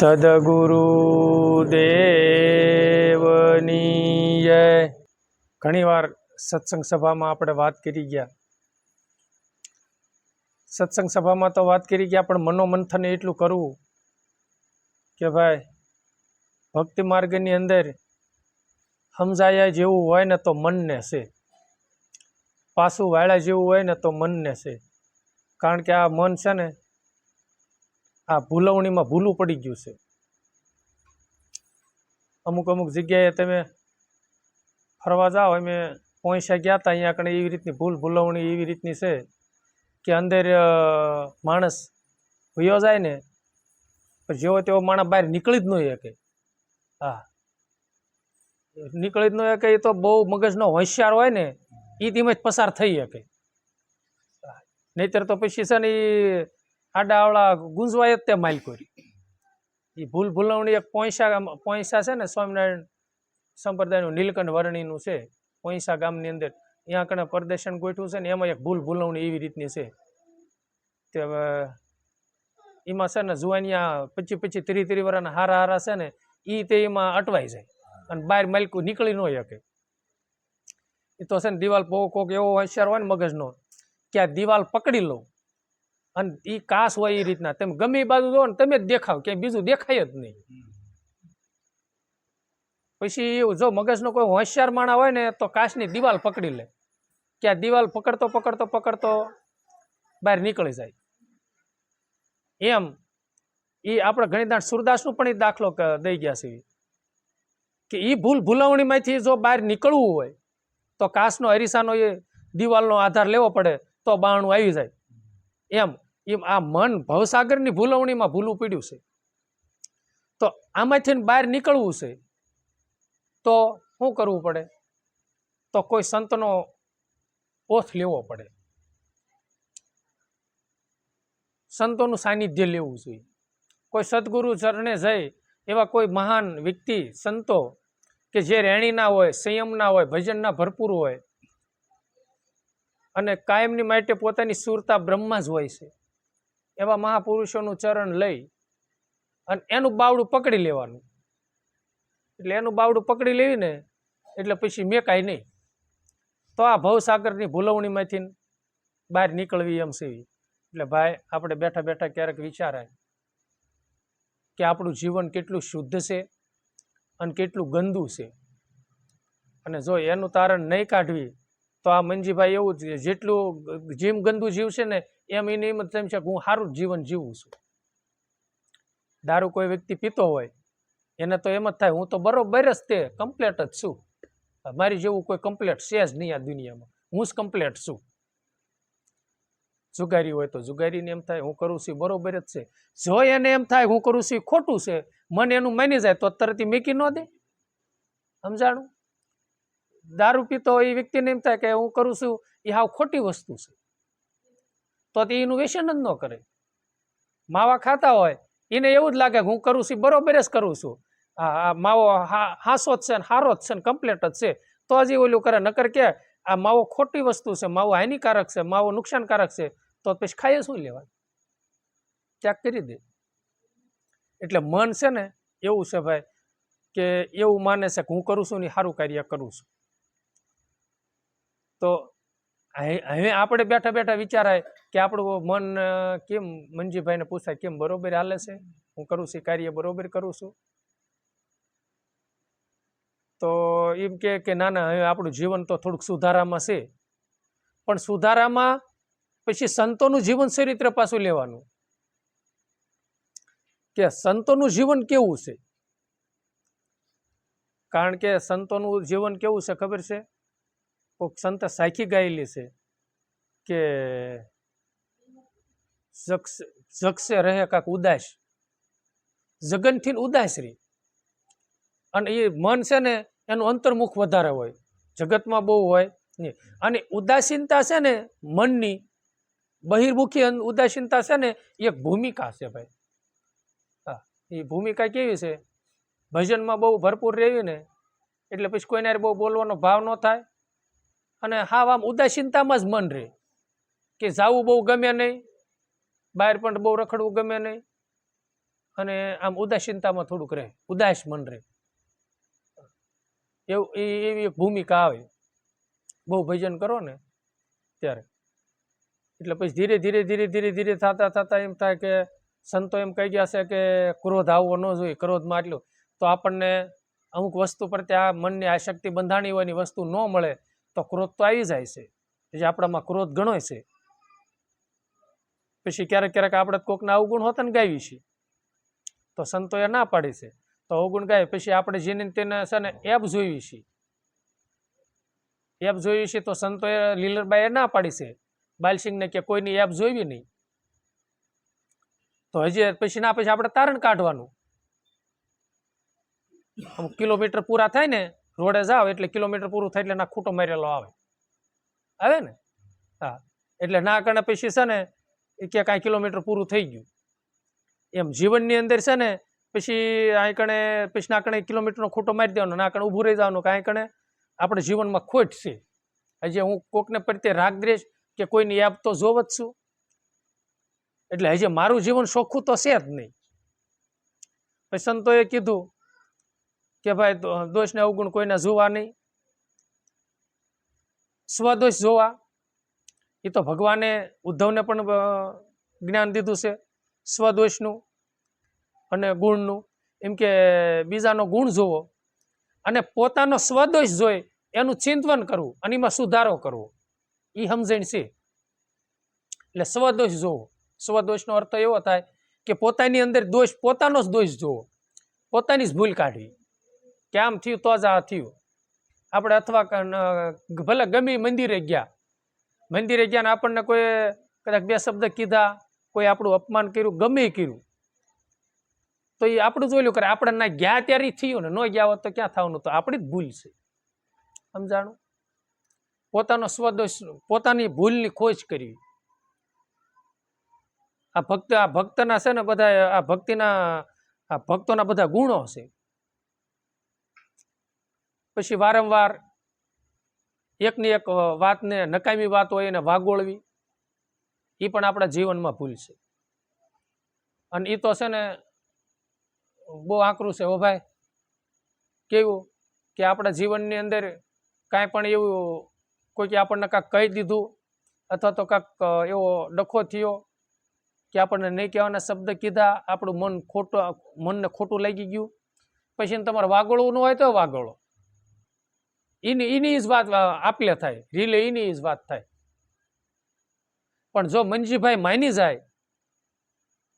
સદગુરુ દેવની જય। ઘણીવાર સત્સંગ સભામાં આપણે વાત કરી ગયા, સત્સંગ સભામાં તો વાત કરી ગયા, પણ મનોમંથન એટલું કરવું કે ભાઈ ભક્તિ માર્ગની અંદર સમજાયા જેવું હોય ને તો મનને છે, પાછું વાળા જેવું હોય ને તો મનને છે। કારણ કે આ મન છે ને આ ભૂલવણીમાં ભૂલું પડી ગયું છે। અમુક અમુક જગ્યાએ તમે ફરવા જાઓ, અમે પહોંચ્યા ગયા હતા, અહીંયા કણે એવી રીતની ભૂલવણી એવી રીતની છે કે અંદર માણસ વયો જાય ને જેવો તેવો માણસ બહાર નીકળી જ ન શકે। હા, નીકળી જ ન શકે, એ તો બહુ મગજનો હોશિયાર હોય ને એ તેમ જ પસાર થઈ શકે, નહીતર તો પછી છે ને એ આડાવડા ગુંજવાય જ તે માલ કરી। એ ભૂલવણી એક પોઈસા છે ને, સ્વામિનારાયણ સંપ્રદાયનું નીલકંઠ વર્ણીનું છે, પોઈસા ગામની અંદર ત્યાં કણે પ્રદર્શન ગોઠવું છે ને, એમાં એક ભૂલવણી એવી રીતની છે કે એમાં છે ને જુવાનિયા 25-30 વર્ષના હારા છે ને એ તે એમાં અટવાઈ જાય અને બહાર માલકું નીકળી ન શકે। એ તો છે ને દિવાલ કોક એવો હોશિયાર હોય ને મગજનો કે આ દિવાલ પકડી લો અને એ કાસ હોય એ રીતના તમે ગમે એ બાજુ જો ને તમે જ દેખાવ, ક્યાંય બીજું દેખાય જ નહીં। પછી જો મગજનો કોઈ હોશિયાર માણસ હોય ને તો કાચની દિવાલ પકડી લે કે આ દિવાલ પકડતો પકડતો પકડતો બહાર નીકળી જાય। એમ એ આપણે ઘણી દાણ સુરદાસનું પણ એ દાખલો દઈ ગયા છે કે એ ભૂલવણીમાંથી જો બહાર નીકળવું હોય તો કાચનો અરીસાનો એ દિવાલનો આધાર લેવો પડે તો બારણું આવી જાય। એમ આ મન ભવસાગરની ભૂલવણીમાં ભૂલું પડ્યું છે, તો આમાંથી બહાર નીકળવું છે તો શું કરવું પડે? તો કોઈ સંતનો ઓથ લેવો પડે, સંતોનું સાનિધ્ય લેવું જોઈએ, કોઈ સદગુરુ ચરણે જઈ એવા કોઈ મહાન વ્યક્તિ સંતો કે જે રેણીના હોય, સંયમના હોય, ભજનના ભરપૂર હોય અને કાયમની માટે પોતાની સુરતા બ્રહ્મા જ હોય છે, એવા મહાપુરુષોનું ચરણ લઈ અને એનું બાવડું પકડી લેવાનું। એટલે એનું બાવડું પકડી લેવીને એટલે પછી મેકાય નહીં, તો આ ભવસાગરની ભૂલવણીમાંથી બહાર નીકળવી એમ છે। એટલે ભાઈ આપણે બેઠા બેઠા ક્યારેક વિચારાય કે આપણું જીવન કેટલું શુદ્ધ છે અને કેટલું ગંદુ છે, અને જો એનું તારણ નહીં કાઢવી તો આ મંજીભાઈ એવું જ જેટલું જેમ ગંદુ જીવશે ને એમ એની એમ તેમ છે કે હું સારું જીવન જીવું છું। દારૂ કોઈ વ્યક્તિ પીતો હોય એને તો એમ જ થાય હું તો બરોબર જ તે કમ્પ્લેટ જ છું, મારી જેવું કોઈ કમ્પ્લેટ છે જ નહીં આ દુનિયામાં, હું જ કમ્પ્લેટ છું। જુગારી હોય તો જુગારીને એમ થાય હું કરું છું બરોબર જ છે, જો એને એમ થાય હું કરું છું ખોટું છે, મને એનું માની જાય તો તરત મેકી ન દે, સમજાણું? દારૂ પીતો હોય એ વ્યક્તિને એમ થાય કે હું કરું છું એ હાવ ખોટી વસ્તુ છે, તો એનું વ્યસન જ ન કરે। માવા ખાતા હોય એને એવું જ લાગે હું કરું છું બરોબર જ કરું છું, આ માવો હાસો જ છે ને હારો જ છે ને કમ્પ્લેટ જ છે, તો હજી ઓલું કરે, નકર કે આ માવો ખોટી વસ્તુ છે, માવો હાનિકારક છે, માવો નુકસાનકારક છે, તો પછી ખાઈએ શું લેવા, ત્યાગ કરી દે। એટલે મન છે ને એવું છે ભાઈ કે એવું માને છે કે હું કરું છું ને સારું કાર્ય કરું છું, તો હવે આપણે બેઠા બેઠા વિચારાય કે આપણું મન કેમ મંજીભાઈને પૂછાય કેમ બરોબર હાલે છે, હું કરું છું કાર્ય બરોબર કરું છું? તો એમ કે ના ના હવે આપણું જીવન તો થોડુંક સુધારામાં છે, પણ સુધારામાં પછી સંતોનું જીવન ચરિત્ર પાછું લેવાનું કે સંતોનું જીવન કેવું છે। કારણ કે સંતોનું જીવન કેવું છે ખબર છે? કોઈક સંત સાખી ગાયેલી છે કે જગસે રહે કાક ઉદાસ, જગનથી ઉદાસ રહી, અને એ મન છે ને એનું અંતર્મુખ વધારે હોય, જગતમાં બહુ હોય નહીં, અને ઉદાસીનતા છે ને મનની બહિર્મુખી ઉદાસીનતા છે ને એક ભૂમિકા છે ભાઈ। હા, એ ભૂમિકા કેવી છે? ભજનમાં બહુ ભરપૂર રહેવી ને એટલે પછી કોઈને બહુ બોલવાનો ભાવ ન થાય, અને હા આમ ઉદાસીનતામાં જ મન રહે કે જાવું બહુ ગમે નહીં, બહાર પણ બહુ રખડવું ગમે નહીં, અને આમ ઉદાસીનતામાં થોડુંક રહે, ઉદાસ મન રહે, એવું એવી એક ભૂમિકા આવે બહુ ભજન કરો ને ત્યારે. એટલે પછી ધીરે ધીરે ધીરે ધીરે ધીરે થતા થતા એમ થાય કે સંતો એમ કહી ગયા છે કે ક્રોધ આવવો ન જોઈએ, ક્રોધમાં આટલું તો આપણને અમુક વસ્તુ પ્રત્યે આ મનની આસક્તિ બંધાણી હોયની વસ્તુ ન મળે તો ક્રોધ તો આવી જાય છે, જે આપણામાં ક્રોધ ઘણો છે. પછી ક્યારેક ક્યારેક આપણે કોકના અવગુણ હોતા ને ગાવી છીએ તો સંતોએ ના પાડી છે, તો અવગુણ ગાય પછી આપણે જેને તેને છે ને એપ જોઈ છીએ, એપ જોઈ છીએ તો સંતોએ લીલરબાઈએ ના પાડી છે બાલસિંહને કે કોઈની એપ જોઈવી નહીં. તો હજી પછી ના પછી આપણે તારણ કાઢવાનું. અમુક કિલોમીટર પૂરા થાય ને રોડે જાવ એટલે કિલોમીટર પૂરું થાય એટલે ના ખૂટો મારેલો આવે ને. હા, એટલે ના કરને પછી છે ને કે કાંઈ કિલોમીટર પૂરું થઈ ગયું એમ જીવનની અંદર છે ને પછી અહીં કણે પછી ના કણે કિલોમીટરનો ખૂટો મારી દેવાનો, ના કણે ઊભું રહી જવાનું, કાંઈ કણે આપણે જીવનમાં ખોટ છે. હજી હું કોકને પ્રત્યે રાગદ્વેષ કે કોઈની એપ તો જોવ જ છું, એટલે હજી મારું જીવન ચોખ્ખું તો છે જ નહીં. પછી સંતોએ કીધું કે ભાઈ દોષ ને અવગુણ કોઈને જોવા નહીં, સ્વદોષ જોવા. એ તો ભગવાને ઉદ્ધવને પણ જ્ઞાન દીધું છે સ્વદોષનું અને ગુણનું. એમ કે બીજાનો ગુણ જોવો અને પોતાનો સ્વદોષ જોઈ એનું ચિંતન કરવું અને એમાં સુધારો કરવો, એ સમજણ છે. એટલે સ્વદોષ જોવો. સ્વદોષનો અર્થ એવો થાય કે પોતાની અંદર દોષ, પોતાનો જ દોષ જોવો, પોતાની જ ભૂલ કાઢવી કે આમ થયું તો જ આ થયું. આપણે અથવા ભલે ગમે મંદિરે ગયા ને આપણને કોઈ કદાચ બે શબ્દ કીધા, કોઈ આપણું અપમાન કર્યું, ગમે કર્યું, તો એ આપણું જોયેલું કરે. આપણે ના ગયા ત્યારે થયું ને, ન ગયા હોત તો ક્યાં થવાનું, તો આપણી જ ભૂલ છે. સમજાણું? પોતાનો સ્વદોષ, પોતાની ભૂલની ખોજ કરવી. આ ભક્તના છે ને બધા આ ભક્તોના બધા ગુણો છે. પછી વારંવાર એકની એક વાતને, નકામી વાત હોય એને વાગોળવી, એ પણ આપણા જીવનમાં ભૂલ છે. અને એ તો છે ને બહુ આકરું છે હો ભાઈ. કેવું કે આપણા જીવનની અંદર કાંઈ પણ એવું કોઈ આપણને કાંઈક કહી દીધું અથવા તો કાંઈક એવો ડખો થયો કે આપણને નહીં કહેવાના શબ્દ કીધા, આપણું મનને ખોટું લાગી ગયું, પછી એને તમારે વાગોળવું ન હોય તો વાગોળો. એની જ વાત આપલે થાય, રીલે એની જ વાત થાય. પણ જો મંજીભાઈ માની જાય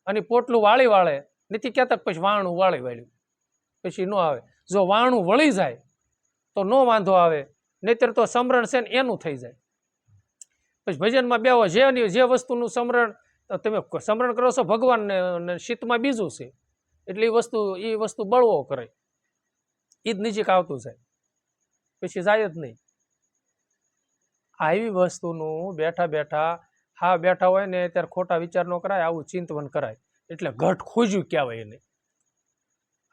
અને પોટલું વાળે નથી કહેતા પછી વાણું વાળ્યું પછી ન આવે. જો વાણું વળી જાય તો ન વાંધો આવે, નહીતર તો સમરણ છે ને એનું થઈ જાય. પછી ભજનમાં બેવો, જે વસ્તુનું સમરણ તમે સમરણ કરો છો ભગવાનને, શીતમાં બીજું છે, એટલે એ વસ્તુ બળવો કરે, એ જ નજીક આવતું જાય, પછી જાય જ નહીં. આવી વસ્તુનું બેઠા હોય ને ત્યારે ખોટા વિચાર ન કરાય, આવું ચિંતવન કરાય. એટલે ઘટ ખોજ્યું કહેવાય એને.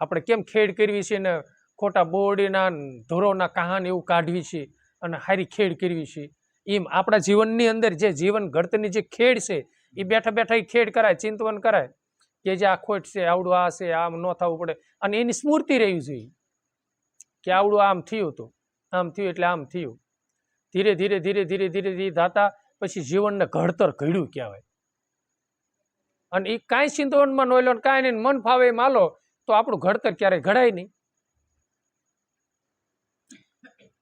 આપણે કેમ ખેડ કરવી છે ને ખોટા બોરડીના ધોરોના કહાન એવું કાઢવી છે અને હારી ખેડ કરવી છે, એમ આપણા જીવનની અંદર જે જીવન ઘડતરની જે ખેડ છે એ બેઠા એ ખેડ કરાય, ચિંતવન કરાય કે જે આ ખોટ છે, આવડું આ છે, આમ ન થવું પડે. અને એની સ્મૃતિ રહેવી જોઈએ કે આવડું આમ થયું હતું, આમ થયું એટલે આમ થયું. ધીરે ધીરે થતા પછી જીવનને ઘડતર ઘડ્યું કહેવાય. અને એ કાંઈ ચિંતવનમાં ન લો, કાંઈ નહીં, મન ફાવે એમ હાલો તો આપણું ઘડતર ક્યારેય ઘડાય નહીં.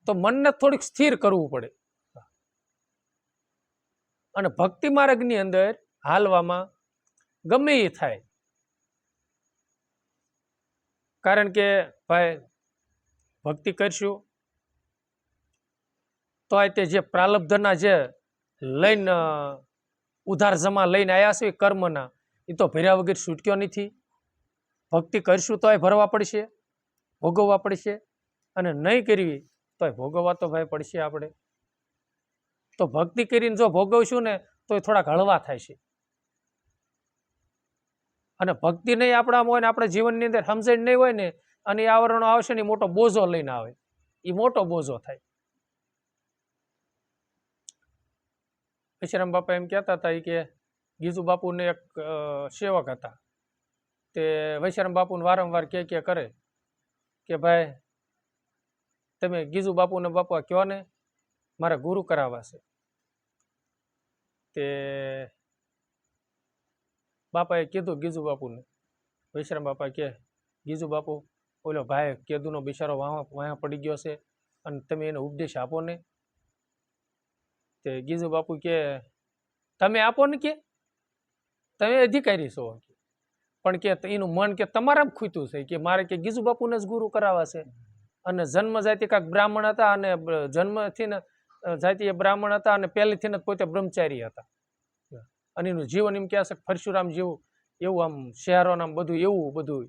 તો મનને થોડીક સ્થિર કરવું પડે. અને ભક્તિ માર્ગની અંદર હાલવામાં ગમે એ થાય, કારણ કે ભાઈ ભક્તિ કરશું તો તે જે પ્રાલબ્ધના જે લઈને ઉધાર જમા લઈને આવ્યા છે કર્મના, એ તો ભર્યા વગર છૂટક્યો નથી. ભક્તિ કરશું તોય ભરવા પડશે, ભોગવવા પડશે, અને નહીં કરવી તોય ભોગવવા તો ભાઈ પડશે આપણે. તો ભક્તિ કરીને જો ભોગવશું ને તો એ થોડાક હળવા થાય છે. અને ભક્તિ નહીં આપણામાં હોય ને આપણા જીવનની અંદર સમજણ નહીં હોય ને, અને એ આવરણો આવશે ને મોટો બોજો લઈને આવે, એ મોટો બોજો થાય. વિશ્રામ બાપા એમ કહેતા હતા કે ગીજુ બાપુને એક સેવક હતા, તે વૈશારામ બાપુને વારંવાર કે કરે કે ભાઈ તમે ગીજુ બાપુને બાપા કયો ને મારે ગુરુ કરાવવા છે. તે બાપાએ કીધું ગીજુ બાપુને, વૈશારામ બાપા કે ગીજુ બાપુ ઓલો ભાઈ કેદુનો બિચારો વાહ પડી ગયો છે અને તમે એને ઉપદેશ આપો ને. તે ગીજુ બાપુ કે તમે આપો ને, કે તમે અધિકારી છો, પણ કે એનું મન કે તમારા ખૂટ્યું છે કે મારે કે ગીજુ બાપુને જ ગુરુ કરાવવા છે. અને જન્મ જાતિ કાંક બ્રાહ્મણ હતા અને જન્મથી ને જાતિ બ્રાહ્મણ હતા અને પહેલેથી ને પોતે બ્રહ્મચારી હતા અને એનું જીવન એમ કહે છે પરશુરામ જેવું એવું આમ શહેરોને આમ બધું એવું બધું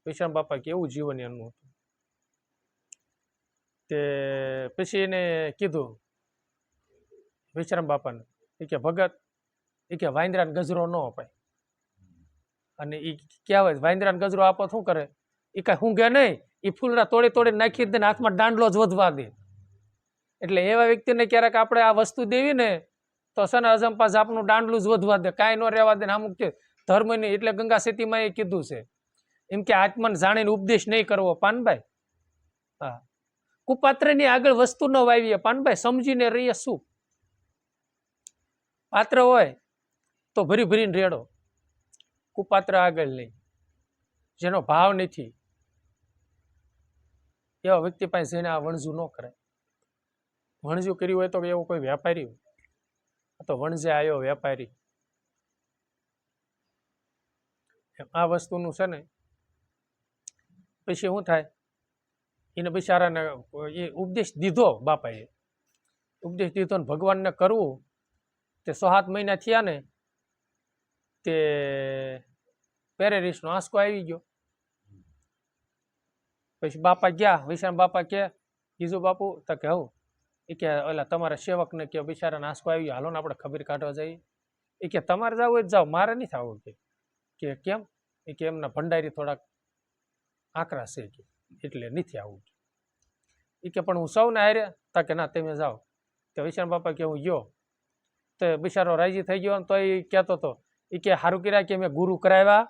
વૈશારામ બાપા કે એવું જીવન એનું હતું. તે પછી એને કીધું વૈશારામ બાપાને એ કે ભગત એ કે વાંદરાને ગજરો ન અપાય. અને એ કહેવાય વાંદરાને ગજરો આપો શું કરે, એ કાંઈ ઊંઘે નહીં, એ ફૂલડા તોડી નાખી દે ને હાથમાં દાંડલો જ વધવા દે. એટલે એવા વ્યક્તિને ક્યારેક આપણે આ વસ્તુ દેવી ને તો છે ને અજંપા જાપનું દાંડલું જ વધવા દે, કાંઈ ન રહેવા દે. અમુક કે ધર્મની એટલે ગંગા સેતીમાં એ કીધું છે એમ કે આત્માને જાણીને ઉપદેશ નહીં કરવો પાનભાઈ. હા, કુપાત્રની આગળ વસ્તુ ન વાવીએ પાનભાઈ, સમજીને રહીએ. શું પાત્ર હોય તો ભરી ભરીને રેડો, કુપાત્ર આગળ નહીં. જેનો ભાવ નથી એવા વ્યક્તિ પાસે જઈને આ વણજું ન કરાય. વણજું કર્યું હોય તો એવો કોઈ વેપારી હોય તો વણજે આવ્યો વેપારી. આ વસ્તુનું છે ને પછી શું થાય, એને બિચારાને એ ઉપદેશ દીધો, બાપાએ ઉપદેશ દીધો ને ભગવાનને કરવું. તે 6-7 મહિના થયા ને તે પેરેરીસનો આંસકો આવી ગયો. પછી બાપા ગયા, વૈશારામ બાપા કે ગીજુ બાપુ તો કે હું એ કે ઓલા તમારા સેવકને કે બિચારાને આંસકો આવી ગયો, હાલો ને આપણે ખબર કાઢવા જઈએ. એ કે તમારે જવું હોય જાઓ, મારે નથી આવવું. કે કેમ? એ કે એમના ભંડારી થોડાક આકરા છે કે એટલે નથી આવવું. એ કે પણ હું સૌને હારે, તા કે ના તમે જાઓ. તો વૈશારામ બાપા કે હું ગયો. તો બિચારો રાજી થઈ ગયો. તો એ કહેતો હતો એ કે સારું કર્યા કે મેં ગુરુ કરાવ્યા,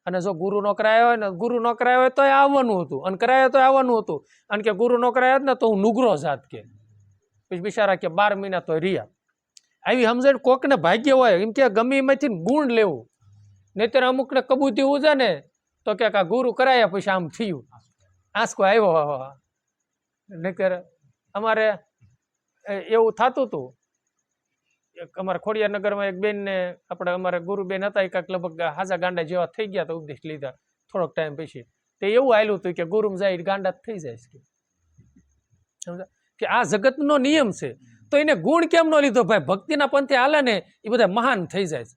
અને જો ગુરુ ન કરાયો હોય ને, ગુરુ ન કરાયો હોય તો આવવાનું હતું, અને કરાયો તો આવવાનું હતું, અને કે ગુરુ ન કરાયો ને તો હું નુગરો જાત. કે પછી બિચારા કે 12 મહિના તો રહ્યા. આવી સમજણ કોકને ભાગ્ય હોય એમ કે ગમે એમાંથી ગુણ લેવું. નહીતર અમુકને કબૂતી ઉજે ને તો કે ગુરુ કરાયા પછી આમ થયું, આંસકો આવ્યો. નહીતર અમારે એવું થતું હતું. અમારા ખોડિયાર નગરમાં એક બેન ને આપણે અમારા ગુરુબેન હતા, એ કાંઈક લગભગ હાજા ગાંડા જેવા થઈ ગયા હતા ઉપદેશ લીધા થોડોક ટાઈમ પછી. તે એવું આવેલું હતું કે ગુરુમ જાય ગાંડા થઈ જાય છે. સમજા કે આ જગતનો નિયમ છે. તો એને ગુણ કેમ ન લીધો ભાઈ? ભક્તિના પંથે હાલે ને એ બધા મહાન થઈ જાય છે.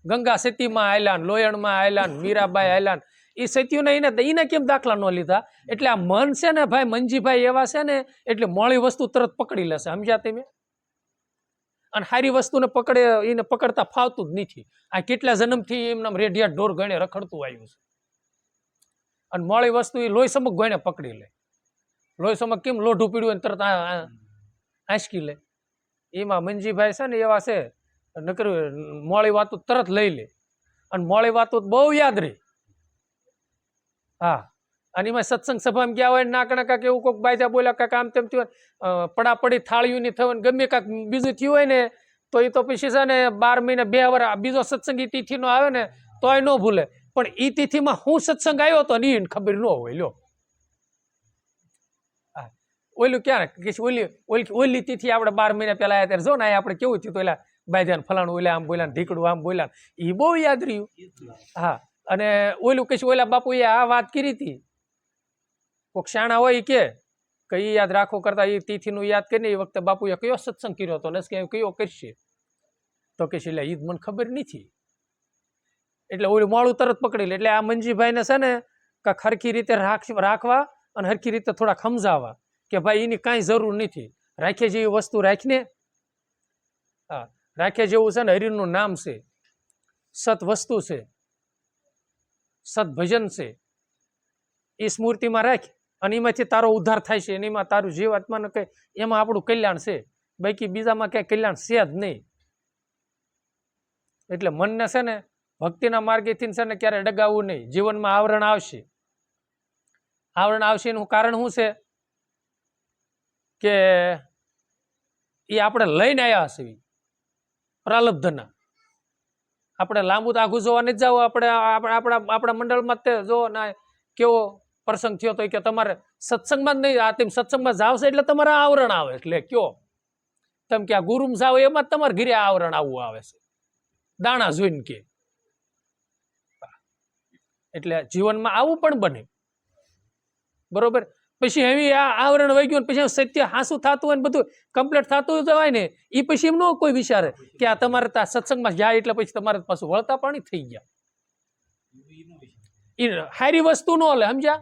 ગંગા સતીમાં આયલા, લોયણમાં આયલા, મીરાબાઈ આયલા, એ સતીઓને એને કેમ દાખલા ન લીધા? એટલે આ મન છે ને ભાઈ, મંજીભાઈ એવા છે ને એટલે મોળી વસ્તુ તરત પકડી લેશે. સમજ્યા તમે? અને સારી વસ્તુને પકડે એને પકડતા ફાવતું જ નથી. આ કેટલા જન્મથી એમના રેઢિયા ઢોર ગણે રખડતું આવ્યું છે. અને મોળી વસ્તુ એ લોહી સમક ગણે પકડી લે. લોહી સમક કેમ લોઢું પીડ્યું હોય તરત આંચકી લે. એમાં મંજીભાઈ છે ને એવા છે, નકર મોળી વાતો તરત લઈ લે અને મોળી વાતો બહુ યાદ રહી. હા, અને એમાં સત્સંગ સભામાં ગયા હોય નાકણા કાંક એવું કોઈક બાયજા બોલ્યા કાંક આમ તેમ થયું, પડાપડી થાળીઓની થયું, ગમે કાંક બીજું થયું હોય ને તો એ તો પછી છે ને 12 મહિના 2 વર્ષ બીજો સત્સંગ એ તિથિનો આવે ને તોય ન ભૂલે. પણ એ તિથિમાં હું સત્સંગ આવ્યો તો ને ખબર ન હોય. લ્યો હા, ઓલું ક્યાં ઓલી તિથિ આપણે 12 મહિના પહેલા આવ્યા ત્યારે જો ને આપણે કેવું થયું તો એલા બાયજાને ફલાણું ઓલા આમ બોલ્યા, ઢીકડું આમ બોલ્યા, એ બહુ યાદ રહ્યું. હા, અને ઓલું કશું ઓલા બાપુએ આ વાત કરી હતી. કોઈક શાણા હોય કે કઈ યાદ રાખો કરતા એ તિથિનું યાદ કરીને એ વખતે બાપુએ કયો સત્સંગ કર્યો હતો ને કયો કરશે તો કે એટલે ઈદ મને ખબર નથી. એટલે ઓલું મોડું તરત પકડી લે. એટલે આ મંજીભાઈને છે ને કાંક હરખી રીતે રાખવા અને હરખી રીતે થોડા સમજાવવા કે ભાઈ એની કાંઈ જરૂર નથી. રાખે જેવી વસ્તુ રાખીને. હા, રાખે જેવું છે ને હરિનું નામ છે, સત વસ્તુ છે, સત ભજન છે, એ સ્મૃતિમાં રાખ અને એમાંથી તારો ઉદ્ધાર થાય છે. અને એમાં તારું જીવ આત્માને કઈ એમાં આપણું કલ્યાણ છે, બાકી બીજામાં કઈ કલ્યાણ છે જ નહીં. એટલે મનને છે ને ભક્તિના માર્ગેથી છે ને ક્યારે ડગાવવું નહીં. જીવનમાં આવરણ આવશે. આવરણ આવશે એનું કારણ શું છે કે એ આપણે લઈને આવ્યા છીએ પ્રાલબ્ધના. આપણે લાંબુ તો આઘું જોવા નથી જવું. આપણે આપણા મંડળમાં તે જો ના કેવો પ્રસંગ થયો તો કે તમારે સત્સંગમાં જ નહીં, આ તેમ સત્સંગમાં જાવશે એટલે તમારે આવરણ આવે. એટલે કયો તમે કે આ ગુરુમાં જાવ એમાં જ તમારે ઘીરે આવરણ આવવું આવે છે, દાણા જોઈને કે. એટલે જીવનમાં આવું પણ બને, બરોબર. પછી એવી આ આવરણ વહી ગયું, પછી સત્ય હાસું થતું હોય ને બધું કમ્પ્લીટ થતું જવાય ને, એ પછી એમ ન કોઈ વિચારે કે આ તમારે ત્યાં સત્સંગમાં જાય એટલે પછી તમારે પાછું વળતા પાણી થઈ ગયા. એ સારી વસ્તુ ન લે, સમજ્યા?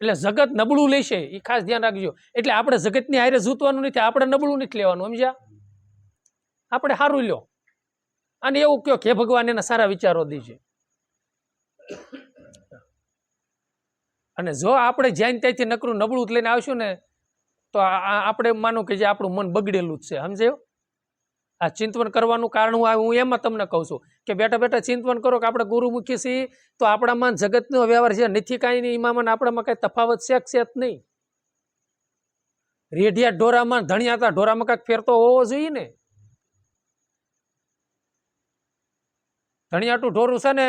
એટલે જગત નબળું લેશે, એ ખાસ ધ્યાન રાખજો. એટલે આપણે જગતની હારે જૂતવાનું નથી, આપણે નબળું નથી લેવાનું, સમજ્યા? આપણે સારું લ્યો અને એવું કયો કે ભગવાન એના સારા વિચારો દીજે. અને જો આપણે જ્યાં ત્યાંથી નકરું નબળું લઈને આવશું ને તો આપણે માનું કે જે આપણું મન બગડેલું જ છે, સમજાયું? આ ચિંતન કરવાનું કારણ હું એમાં તમને કહું છું કે બેઠા બેઠા ચિંતન કરો કે આપણે ગુરુમુખી છીએ તો આપણામાં જગતનો વ્યવહાર છે નથી કાંઈ નહીં, એમાં આપણામાં કાંઈ તફાવત છે જ નહીં. રેઢિયા ઢોરામાં ધણિયાતા ઢોરામાં કાંઈક ફેર તો હોવો જોઈએ ને. ધણિયાટું ઢોરું છે ને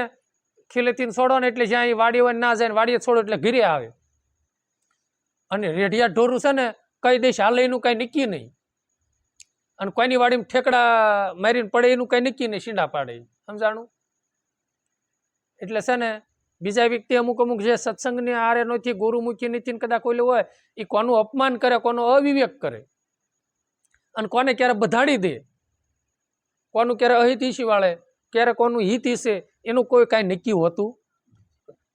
ખીલેથી છોડો ને એટલે જ્યાં વાડી હોય ના જાય, વાડીએ છોડો એટલે ઘીરે આવે. અને રેઢિયા ઢોરું છે ને કઈ દેશ હાલે એનું કઈ નક્કી નહીં, અને કોઈની વાડીમાં ઠેકડા મારીને પડે એનું કઈ નક્કી નહીં, સીંડા પાડે, સમજાણું? એટલે છે ને બીજા વ્યક્તિ અમુક જે સત્સંગની આરે નથી, ગુરુમુખી નથી, કદાચ કોઈ હોય એ કોનું અપમાન કરે, કોનો અવિવેક કરે, અને કોને ક્યારે બધાડી દે, કોનું ક્યારે અહિત ઈસી વાળે, ક્યારે કોનું હિત ઈસે, એનું કોઈ કાંઈ નક્કી હોતું.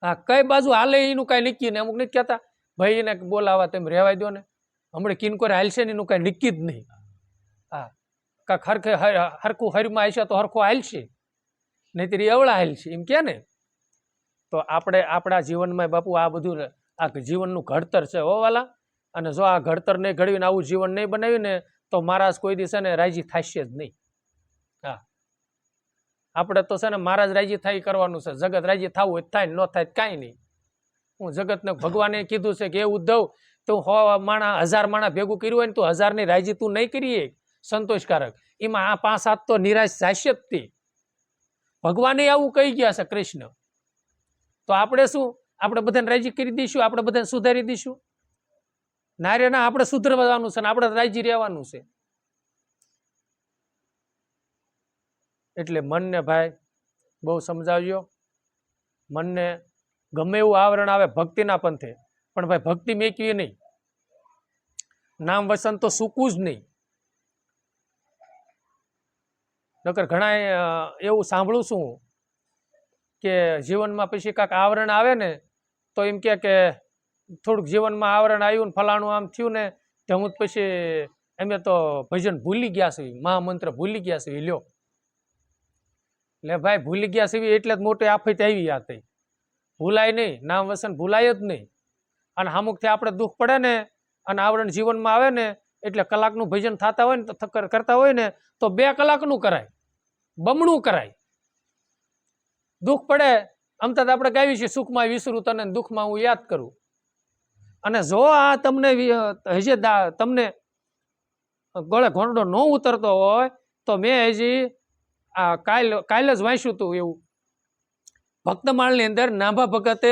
હા, કઈ બાજુ હાલે એનું કાંઈ નક્કી નહીં. અમુક નથી કહેતા ભાઈ એને બોલાવા તેમ રહેવાય દો ને, હમણાં કિનકોરે હાલશે ને એનું કાંઈ નક્કી જ નહીં. હા, કાંક હરખું હરીમાં આવશે તો હરખું હાલશે, નહીંતર અવળા હાલશે, એમ કે ને. તો આપણે આપણા જીવનમાં બાપુ આ બધું આ જીવનનું ઘડતર છે હો વાલા. અને જો આ ઘડતર નહીં ઘડવીને આવું જીવન નહીં બનાવ્યું ને તો મહારાજ કોઈ દિવસે ને રાજી થશે જ નહીં. હા, આપણે તો છે ને મહારાજ રાજી થાય કરવાનું છે. જગત રાજી થવું હોય થાય, ન થાય કાંઈ નહીં. હું જગતને ભગવાને કીધું છે કે એ ઉદ્ધવ તું 1000 માણા ભેગું કર્યું હોય ને તું 1000ની રાજી તું નહીં કરીએ સંતોષકારક, એમાં આ 5-7 તો નિરાશ થશે જ તે. ભગવાને આવું કહી ગયા છે કૃષ્ણ. તો આપણે શું, આપણે બધાને રાજી કરી દઈશું, આપણે બધાને સુધારી દઈશું? નારે ના, આપણે સુધરવાનું છે ને આપણે રાજી રહેવાનું છે. એટલે મનને ભાઈ બહુ સમજાવજો. મનને ગમે એવું આવરણ આવે ભક્તિના પંથે, પણ ભાઈ ભક્તિ મેકવી નહીં, નામ વસન તો સૂકવું જ નહીં. નકર ઘણા એવું સાંભળું છું કે જીવનમાં પછી કાંઈક આવરણ આવે ને તો એમ કે થોડુંક જીવનમાં આવરણ આવ્યું ને ફલાણું આમ થયું ને તો હું પછી અમે તો ભજન ભૂલી ગયા છીએ, મહામંત્ર ભૂલી ગયા છીએ. લ્યો એટલે ભાઈ ભૂલી ગયા છીએ એટલે જ મોટી આફત આવી આ થઈ. ભૂલાય નહીં, નામ વસન ભૂલાય જ નહીં. અને અમુકથી આપણે દુઃખ પડે ને અને આવરણ જીવનમાં આવે ને એટલે કલાકનું ભજન થતા હોય ને તો કરતા હોય ને તો 2 કલાકનું કરાય, બમણું કરાય. દુઃખ પડે અમતા આપણે ગાવી છીએ સુખમાં વિસરું તને, દુઃખમાં હું યાદ કરું. અને જો આ તમને હજી તમને ગળે ઘોંડો ન ઉતરતો હોય તો મેં હજી આ કાલે જ વાંચ્યું હતું એવું. ભક્તમાળની અંદર નાભા ભગતે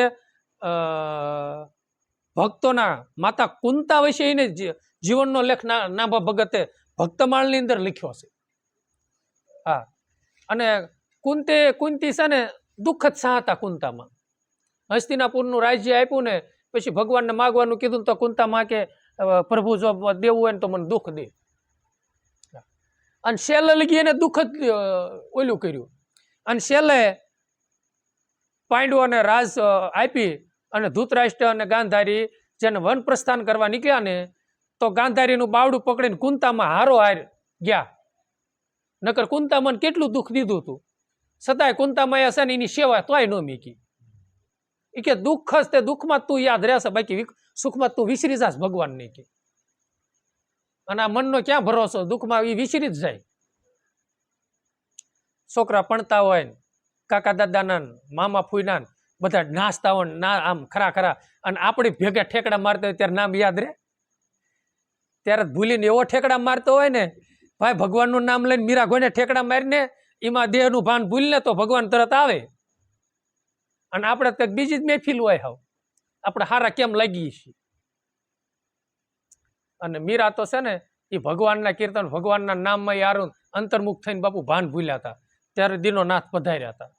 ભક્તોના માતા કુંતા વિશે એને જીવનનો લેખ નાભા ભગતે ભક્તમાળની અંદર લખ્યો છે. હા, અને કુંતી છે ને દુઃખ જ સહાતા કુંતામાં. હસ્તિનાપુરનું રાજ્ય આપ્યું ને પછી ભગવાનને માગવાનું કીધું તો કુંતામાં કે પ્રભુ જો દેવું હોય ને તો મને દુઃખ દે. અને શેલે લગી એને દુઃખ જ ઓલું કર્યું. અને શેલે પાંડવોને રાજ આપી અને ધૃતરાષ્ટ્ર અને ગાંધારી જેને વન પ્રસ્થાન કરવા નીકળ્યા ને તો ગાંધારીનું બાવડું પકડીને કુંતામાં હારો હાર ગયા. નકર કુંતામાં કેટલું દુઃખ દીધું હતું, છતાંય કુંતામાં હશે ને એની સેવા તોય ન મીકી. એ કે દુઃખ જ તે દુઃખમાં તું યાદ રહેશે, બાકી સુખમાં તું વિસરી જાશ ભગવાન ને કે. અને આ મનનો ક્યાં ભરોસો, દુઃખમાં એ વિસરી જ જાય. છોકરા ભણતા હોય કાકા દાદાના મામા ફૂઈના બધા નાચતા હોય ના આમ ખરા ખરા અને આપણી ભેગા ઠેકડા મારતા હોય ત્યારે નામ યાદ રહે? ત્યારે ભૂલીને એવો ઠેકડા મારતો હોય ને ભાઈ, ભગવાનનું નામ લઈને મીરા ગોઈને ઠેકડા મારીને એમાં દેહનું ભાન ભૂલીને તો ભગવાન તરત આવે. અને આપણે તો બીજી જ મહેફિલ હોય હાવ, આપણે હારા કેમ લાગીએ છીએ. અને મીરા તો છે ને એ ભગવાનના કીર્તન ભગવાનના નામમાં યારું અંતર્મુખ થઈને બાપુ ભાન ભૂલ્યા હતા ત્યારે દીનો નાથ પધાર્યા હતા.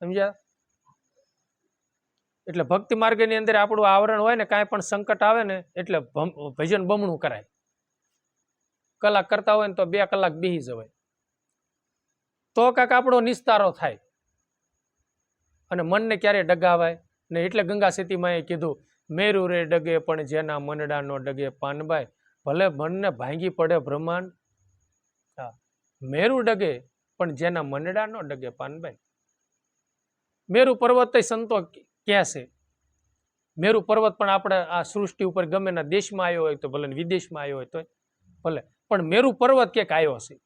સમજ્યા? એટલે ભક્તિ માર્ગની અંદર આપણું આવરણ હોય ને કાંઈ પણ સંકટ આવે ને એટલે ભજન બમણું કરાય. કલાક કરતા હોય ને તો 2 કલાક બેસી જવાય તો કાંક આપણો નિસ્તારો થાય અને મનને ક્યારે ડગાવાય ને. એટલે ગંગા સતીમાં એ કીધું મેરુ રે ડગે પણ જેના મનડા નો ડગે પાનબાઈ, ભલે મનને ભાંગી પડે બ્રહ્માંડ. હા, મેરુ ડગે પણ જેના મનડા નો ડગે પાનબાઈ. મેરુ પર્વત સંતો કહે છે, મેરુ પર્વત પણ આપણે આ સૃષ્ટિ ઉપર ગમે ના દેશમાં આવ્યો હોય તો ભલે, વિદેશમાં આવ્યો હોય તો ભલે, પણ મેરુ પર્વત ક્યાંક આવ્યો છે.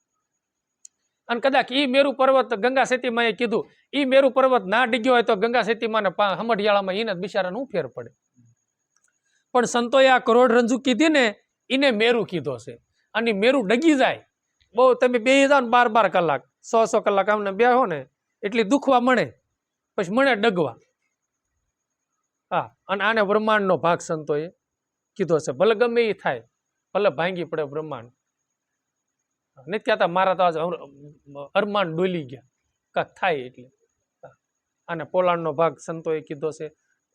અને કદાચ ઈ મેરુ પર્વત ગંગા સતીમાં એ કીધું ઈ મેરુ પર્વત ના ડીગ્યો હોય તો ગંગા સતીમાં હમઢિયાળામાં એને બિચારા નું ફેર પડે. પણ સંતોએ આ કરોડરંજુ કીધી ને એને મેરુ કીધો છે. અને મેરુ ડગી જાય બહુ, તમે બેસી જાઓ ને 12 કલાક 100 કલાક આમને બેહો ને એટલી દુખવા મળે, પછી મળે ડગવા. હા, અને આને બ્રહ્માંડનો ભાગ સંતોએ કીધો છે. ભલે ગમે એ થાય, ભલે ભાંગી પડે બ્રહ્માંડ. નથી કહેતા મારા તો આજ અરમાન ડોલી ગયા કાંક થાય એટલે. આને પોલાણનો ભાગ સંતોએ કીધો છે,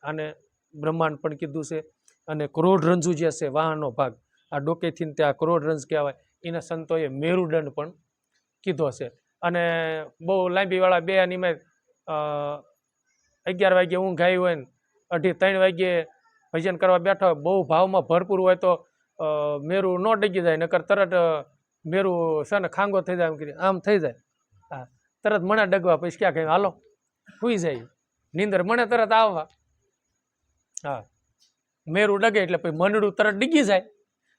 આને બ્રહ્માંડ પણ કીધું છે. અને કરોડરંજુ જે છે વાહનો ભાગ, આ ડોકેથી ત્યાં કરોડરંજ કહેવાય, એને સંતોએ મેરુદંડ પણ કીધો છે. અને બહુ લાંબી વાળા બે નિમે 11 વાગ્યે ઊંઘ આવી હોય ને 2:30 વાગ્યે ભજન કરવા બેઠા હોય, બહુ ભાવમાં ભરપૂર હોય તો મેરુ ન ડગી જાય, નકર તરત મેરુ છે ને ખાંગો થઈ જાય, આમ થઈ જાય. હા, તરત મને ડગવા, પછી ક્યાં કહ્યું હાલો સુઈ જાય, નીંદર મને તરત આવવા. હા, મેરુ ડગે એટલે પછી મનડું તરત ડીગી જાય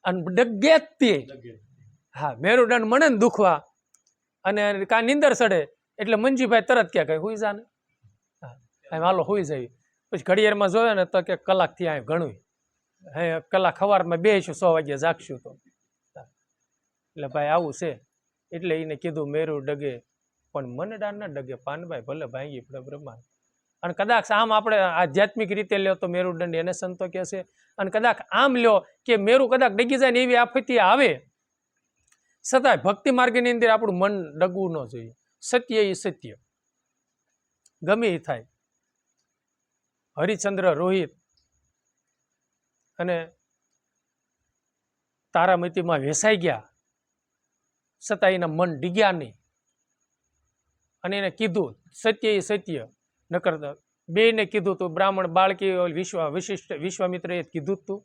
અને ડગે જ તે. હા, મેરુદંડ મને ને દુખવા અને કા નીંદર સડે એટલે મંજીભાઈ તરત ક્યાં કહે સુઈ જાને. હા, હાલો સુઈ જાય. પછી ઘડિયાળમાં જોયો ને તો કે કલાકથી આ ઘણું, હે કલાક સવારમાં બેસીશું 100 વાગ્યે જાગશું તો. એટલે ભાઈ આવું છે. એટલે એને કીધું મેરુ ડગે પણ મનડા ન ડગે પાનભાઈ, ભલે ભાંગી પડે બ્રહ્માંડ. અને કદાચ આમ આપણે આધ્યાત્મિક રીતે લ્યો તો મેરુદંડ એને સંતો કહે છે. અને કદાચ આમ લ્યો કે મેરુ કદાચ ડગી જાય ને એવી આપત્તિ આવે છતાંય ભક્તિ માર્ગની અંદર આપણું મન ડગવું ન જોઈએ. સત્ય એ સત્ય ગમે એ થાય. હરિચંદ્ર રોહિત અને તારામતીમાં વેસાઈ ગયા છતાં એના મન ડીગ્યા નહીં. અને એને કીધું સત્ય એ સત્ય. નકર બેને કીધું તું બ્રાહ્મણ બાળકી વિશ્વામિત્ર એ કીધું તું,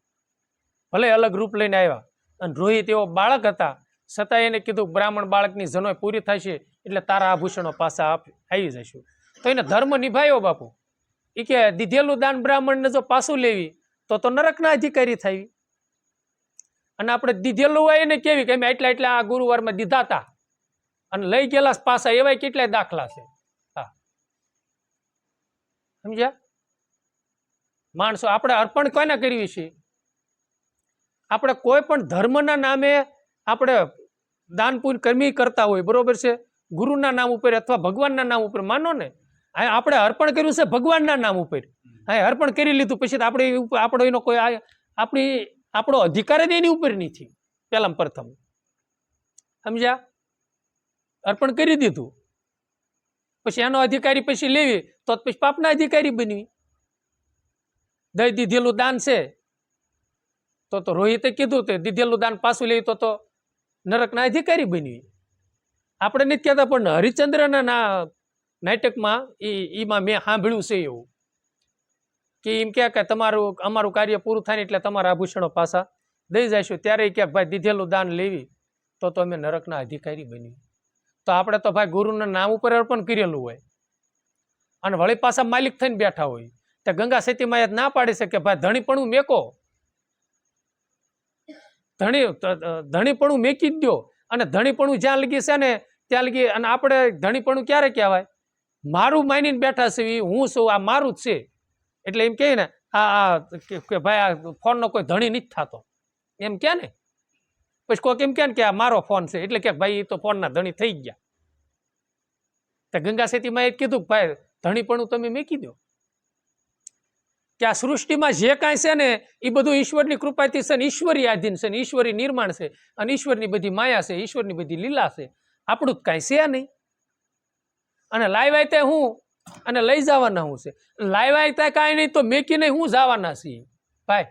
ભલે અલગ રૂપ લઈને આવ્યા. અને રોહિત એવો બાળક હતા છતાં એને કીધું બ્રાહ્મણ બાળકની જનોય પૂરી થશે એટલે તારા આભૂષણો પાછા આવી જશું. તો એને ધર્મ નિભાયો બાપુ. એ કે દીધેલું દાન બ્રાહ્મણને જો પાછું લેવી તો નરકના અધિકારી થઈ. અને આપણે દીધેલું હોય એને કેવી કે અમે એટલા આ ગુરુવારમાં દીધા હતા અને લઈ ગયેલા પાછા, એવા કેટલાય દાખલા છે. હા, સમજ્યા? માણસો આપણે અર્પણ કોને કરવી છે? આપણે કોઈ પણ ધર્મના નામે આપણે દાન પુણ્ય કર્મી કરતા હોય, બરોબર છે, ગુરુના નામ ઉપર અથવા ભગવાનના નામ ઉપર માનો ને, આપણે અર્પણ કર્યું છે ભગવાનના નામ ઉપર. હા, અર્પણ કરી લીધું પછી આપણે આપણો એનો કોઈ આપણો અધિકાર જ એની ઉપર નથી. પેલા પ્રથમ સમજ્યા? અર્પણ કરી દીધું પછી એનો અધિકારી પછી લેવી તો પછી પાપના અધિકારી બનવી. દઈ દીધેલું દાન છે તો રોહિતે કીધું તે દીધેલું દાન પાછું લેવી તો નરકના અધિકારી બનવી. આપણે નથી કહેતા પણ હરિચંદ્રના નાટકમાં એમાં મેં સાંભળ્યું છે એવું કે એમ કે તમારું અમારું કાર્ય પૂરું થાય ને એટલે તમારા આભૂષણો પાછા દઈ જઈશું. ત્યારે ક્યાંક ભાઈ દીધેલું દાન લેવી તો અમે નરકના અધિકારી બનવી. તો આપણે તો ભાઈ ગુરુના નામ ઉપર અર્પણ કરેલું હોય અને વળી પાછા માલિક થઈને બેઠા હોય. તો ગંગા સતીમાં ના પાડી છે કે ભાઈ ધણીપણું મેકો, ધણીપણું મેકી જ દો. અને ધણીપણું જ્યાં લગી છે ને ત્યાં લગી અને આપણે ધણીપણું ક્યારે કહેવાય? મારું માનીને બેઠા છે, હું છું, આ મારું જ છે. એટલે એમ કહે ને કે ભાઈ આ ફોનનો કોઈ ધણી નથી થતો, એમ કે ને. પછી કોઈક એમ કે ને કે આ મારો ફોન છે, એટલે કે ભાઈ એ તો ફોનના ધણી થઈ ગયા. તો ગંગા સેતીમાં એ કીધું ભાઈ ધણીપણું તમે મૂકી દો, કે આ સૃષ્ટિમાં જે કાંઈ છે ને એ બધું ઈશ્વરની કૃપાથી છે ને ઈશ્વરી આધીન છે ને ઈશ્વરી નિર્માણ છે અને ઈશ્વરની બધી માયા છે, ઈશ્વરની બધી લીલા છે. આપણું જ કાંઈ છે નહીં. અને લાવ્યા ત્યાં હું અને લઈ જવાના હું છે? લાવ્યા ત્યાં કાંઈ નહીં તો મેકીને હું જવાના છીએ. ભાઈ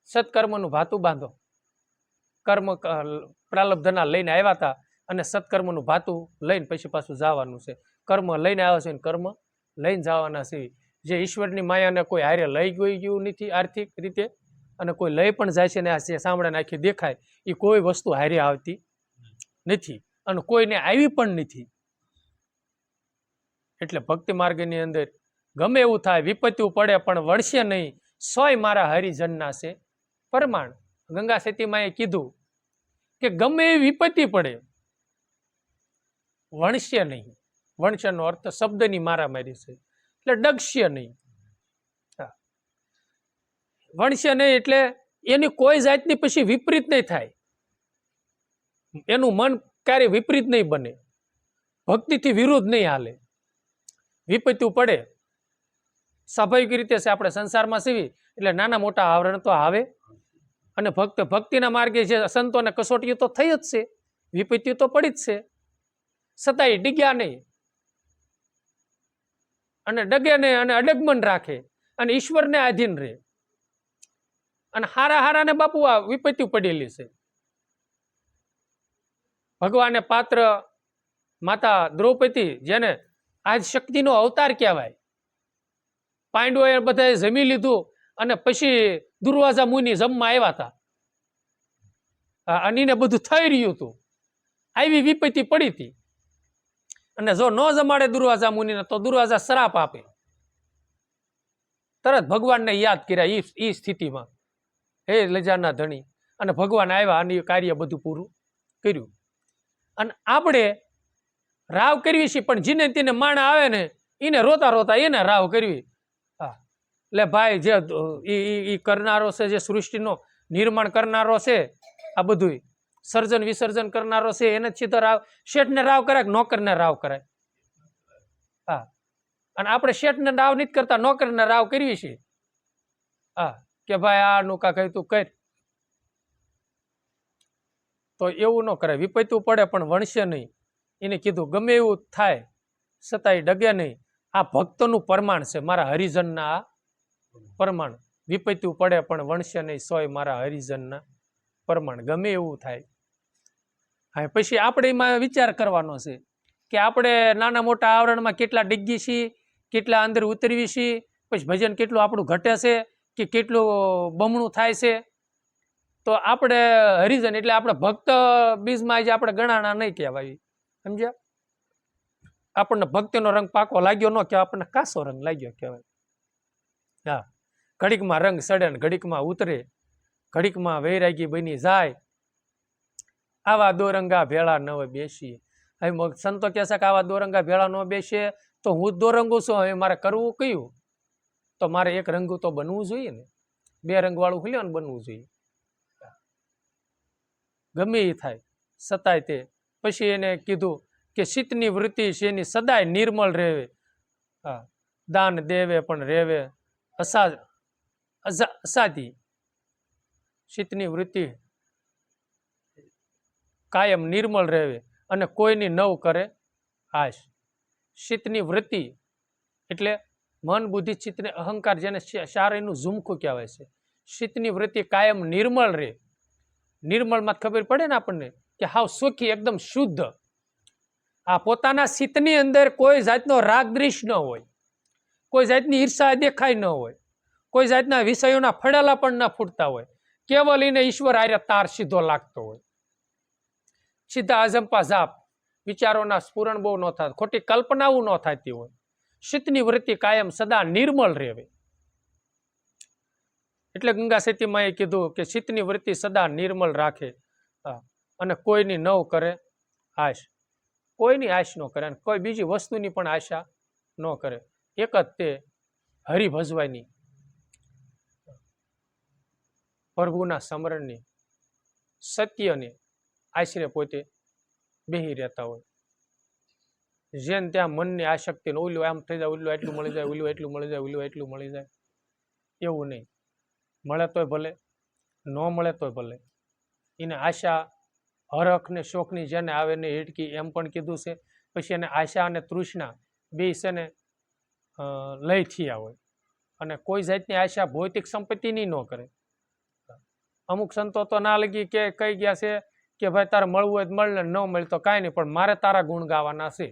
સત્કર્મનું ભાતું બાંધો. કર્મ પ્રાલબ્ધના લઈને આવ્યા હતા અને સત્કર્મનું ભાતું લઈને પછી પાછું જવાનું છે. કર્મ લઈને આવ્યા છે ને કર્મ લઈને જવાના છે. જે ઈશ્વરની માયાને કોઈ હારે લઈ ગયું નથી આર્થિક રીતે, અને કોઈ લઈ પણ જાય છે ને આ સાંભળાને આખી દેખાય એ કોઈ વસ્તુ હારે આવતી નથી અને કોઈને આવી પણ નથી. એટલે ભક્તિ માર્ગની અંદર ગમે એવું થાય, વિપત્તિઓ પડે પણ વળશે નહીં, સોય મારા હરિજનના છે પરમાણ. ગંગા સેતીમાં એ કીધું કે ગમે એવી વિપત્તિ પડે વણશે નહીં. વણશેનો અર્થ શબ્દની મારામારી છે, એટલે ડગશે નહીં. વણશે નહીં એટલે એની કોઈ જાતની પછી વિપરીત નહીં થાય, એનું મન ક્યારે વિપરીત નહીં બને, ભક્તિથી વિરુદ્ધ નહીં હાલે. વિપત્તિ પડે સ્વાભાવિક રીતે છે, આપણે સંસારમાં સીવી એટલે નાના મોટા આવરણ તો આવે. અને ભક્તિના માર્ગે જે સંતોને કસોટીઓ તો થઈ જ છે, વિપત્તિઓ તો પડી જ છે, છતાંય ડીગ્યા નહીં અને ડગે નહીં અને અડગમન રાખે અને ઈશ્વરને આધીન રહે. અને હારાને બાપુ આ વિપત્તિ પડેલી છે. ભગવાને પાત્ર માતા દ્રૌપદી, જેને આજ શક્તિનો અવતાર કહેવાય, પાંડવોએ બધાએ જમી લીધું અને પછી દુર્વાસા મુનિ જમવા આવ્યા હતા અને એને બધું થઈ રહ્યું હતું. આવી વિપત્તિ પડી હતી અને જો ન જમાડે દુર્વાસા મુનિને તો દુર્વાસા શ્રાપ આપે. તરત ભગવાનને યાદ કર્યા એ સ્થિતિમાં, હે લજાના ધણી, અને ભગવાન આવ્યા અને એ કાર્ય બધું પૂરું કર્યું. અને આપણે રાવ કરવી છે, પણ જીને તેને માણા આવે ને એને રોતા રોતા એને રાવ કરવી. હા, એટલે ભાઈ જે ઈ કરનારો છે, જે સૃષ્ટિનો નિર્માણ કરનારો છે, આ બધું સર્જન વિસર્જન કરનારો છે, એને જ સીધો રાવ. શેઠને રાવ કરાય કે નોકરને રાવ કરાય? હા, અને આપણે શેઠને રાવ નથી કરતા, નોકરને રાવ કરવી છે. હા, કે ભાઈ આનું કાંઈ તું કર, તો એવું ન કરાય. વિપત્તિ પડે પણ વણશે નહીં. એને કીધું ગમે એવું થાય છતાંય ડગે નહીં. આ ભક્તનું પ્રમાણ છે, મારા હરિજનના આ પ્રમાણ. વિપત્તિ પડે પણ વણશે નહીં, સોય મારા હરિજનના પ્રમાણ. ગમે એવું થાય. હા, પછી આપણે એમાં વિચાર કરવાનો છે કે આપણે નાના મોટા આવરણમાં કેટલા ડિગ્ગી છીએ, કેટલા અંદર ઉતરવી છીએ, પછી ભજન કેટલું આપણું ઘટે છે કે કેટલું બમણું થાય છે. તો આપણે હરિજન એટલે આપણે ભક્ત બીજમાં જે આપણે ગણાણા નહીં કહેવાય, સમજ્યા? આપણને ભક્તિનો રંગ પાકો લાગ્યો ન કહેવાય, આપણને કાસો રંગ લાગ્યો કહેવાય. હા, ઘડીકમાં રંગ સડે ને ઘડીકમાં ઉતરે, ઘડીકમાં વૈરાગી બની જાય. આવા દોરંગા ભેળા ન બેસીએ. હવે સંતો કહે છે કે આવા દોરંગા ભેળા ન બેસીએ, તો હું જ દોરંગું છું. હવે મારે કરવું કયું? તો મારે એક રંગું તો બનવું જોઈએ ને, બે રંગવાળું ખુલ્યું ને બનવું જોઈએ. ગમે એ થાય છતાંય તે પછી એને કીધું કે શીતની વૃત્તિ છે એની સદાય નિર્મળ રહેવે. હા, દાન દેવે પણ રહેવે અસાધી. શીતની વૃત્તિ કાયમ નિર્મળ રહેવે અને કોઈની નવ કરે આશ. શીતની વૃત્તિ એટલે મન બુદ્ધિ ચિત્તને અહંકાર, જેને શારીનું ઝુમખું કહેવાય છે. શીતની વૃત્તિ કાયમ નિર્મળ રહે. નિર્મળમાં ખબર પડે ને આપણને કે હાવ સુખી, એકદમ શુદ્ધ. આ પોતાના શીતની અંદર કોઈ જાતનો રાગ દ્વેષ ન હોય, કોઈ જાતની ઈર્ષા દેખાય ન હોય, કોઈ જાતના વિષયોના ફળેલા પણ ન ફૂટતા હોય. કેવલ એને ઈશ્વર આર્ય તાર સીધો લાગતો હોય. સીધા અજંપા જાપ, વિચારોના સ્ફુરણ બહુ ન થાય, ખોટી કલ્પનાઓ ન થતી હોય. શીતની વૃત્તિ કાયમ સદા નિર્મળ રહેવે. એટલે ગંગા સેતીમાં એ કીધું કે શીતની વૃત્તિ સદા નિર્મળ રાખે અને કોઈની નવ કરે આશ. કોઈની આશ ન કરે અને કોઈ બીજી વસ્તુની પણ આશા ન કરે. એક જ તે હરિ ભજવાની, પ્રભુના સ્મરણની, સત્યને આશરે પોતે બેહી રહેતા હોય. જેમ ત્યાં મનની આસક્તિ, ઓલું આમ થઈ જાય, ઓલું એટલું મળી જાય, ઓલું એટલું મળી જાય, ઓલું એટલું મળી જાય, એવું નહીં. મળે તોય ભલે, ન મળે તોય ભલે. એને આશા હરખ ને શોખની જેને આવે ને હિડકી એમ પણ કીધું છે. પછી એને આશા અને તૃષ્ણા બે છે ને લઈ થયા હોય. અને કોઈ જાતની આશા ભૌતિક સંપત્તિની ન કરે. અમુક સંતો તો ના લગી કે કહી ગયા છે કે ભાઈ તારે મળવું હોય તો મળે, ન મળે તો કાંઈ નહીં, પણ મારે તારા ગુણ ગાવાના છે.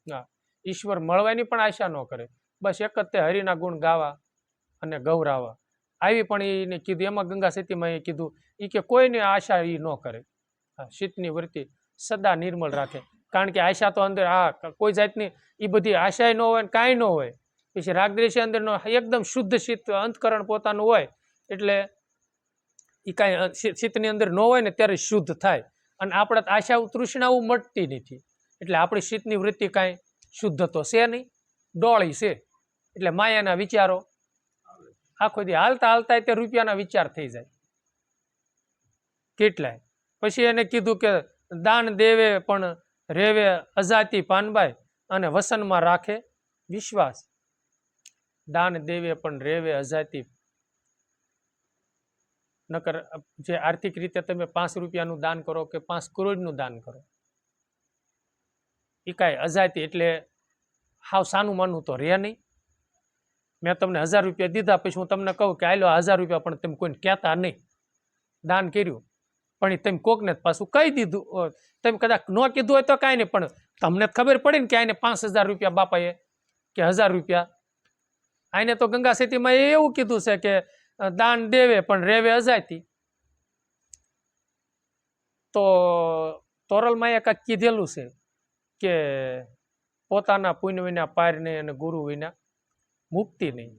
હા, ઈશ્વર મળવાની પણ આશા ન કરે, બસ એક જ તે હરિના ગુણ ગાવા અને ગૌરાવા. આવી પણ એને કીધું. એમાં ગંગા સતીમાં એ કીધું એ કે કોઈની આશા એ ન કરે. શીતની વૃત્તિ સદા નિર્મળ રાખે. કારણ કે આશા તો અંદર કોઈ જાતની એ બધી આશા ન હોય ને કાંઈ ન હોય. પછી રાગદ્વેષી અંદરનો એકદમ શુદ્ધ શીત અંતકરણ પોતાનું હોય એટલે એ કાંઈ શીતની અંદર ન હોય ને ત્યારે શુદ્ધ થાય. અને આપણે આશા તૃષ્ણાઓ મટતી નથી એટલે આપણી શીતની વૃત્તિ કાંઈ શુદ્ધ તો છે નહીં, ડોળી છે. એટલે માયાના વિચારો આખો દી હાલતા હાલતા તે રૂપિયાના વિચાર થઈ જાય કેટલાય. પછી એને કીધું કે દાન દેવે પણ રેવે અજાતિ પાનબાઈ અને વસનમાં રાખે વિશ્વાસ. દાન દેવે પણ રેવે અજાતિ. નકર જે આર્થિક રીતે તમે 5 રૂપિયાનું દાન કરો કે 5 કરોડનું દાન કરો, એ કાંઈ અજાતિ એટલે હાવ સાનું માનું તો રહે નહીં. મેં તમને 1000 રૂપિયા દીધા, પછી હું તમને કહું કે આલો 1000 રૂપિયા, પણ તમે કોઈને કહેતા નહીં. દાન કર્યું પણ એ તમે કોકને પાછું કહી દીધું. તમે કદાચ ન કીધું હોય તો કાંઈ નહીં, પણ તમને ખબર પડી ને કે આને 5000 રૂપિયા બાપાએ કે 1000 રૂપિયા. આને તો ગંગા સતીમાં એવું કીધું છે કે દાન દેવે પણ રેવે અજાતી. તો તોરલમાં એ કાંઈક કીધેલું છે કે પોતાના પુણ્ય વિના પાર નહીં અને ગુરુ વિના મુક્તિ નહીં.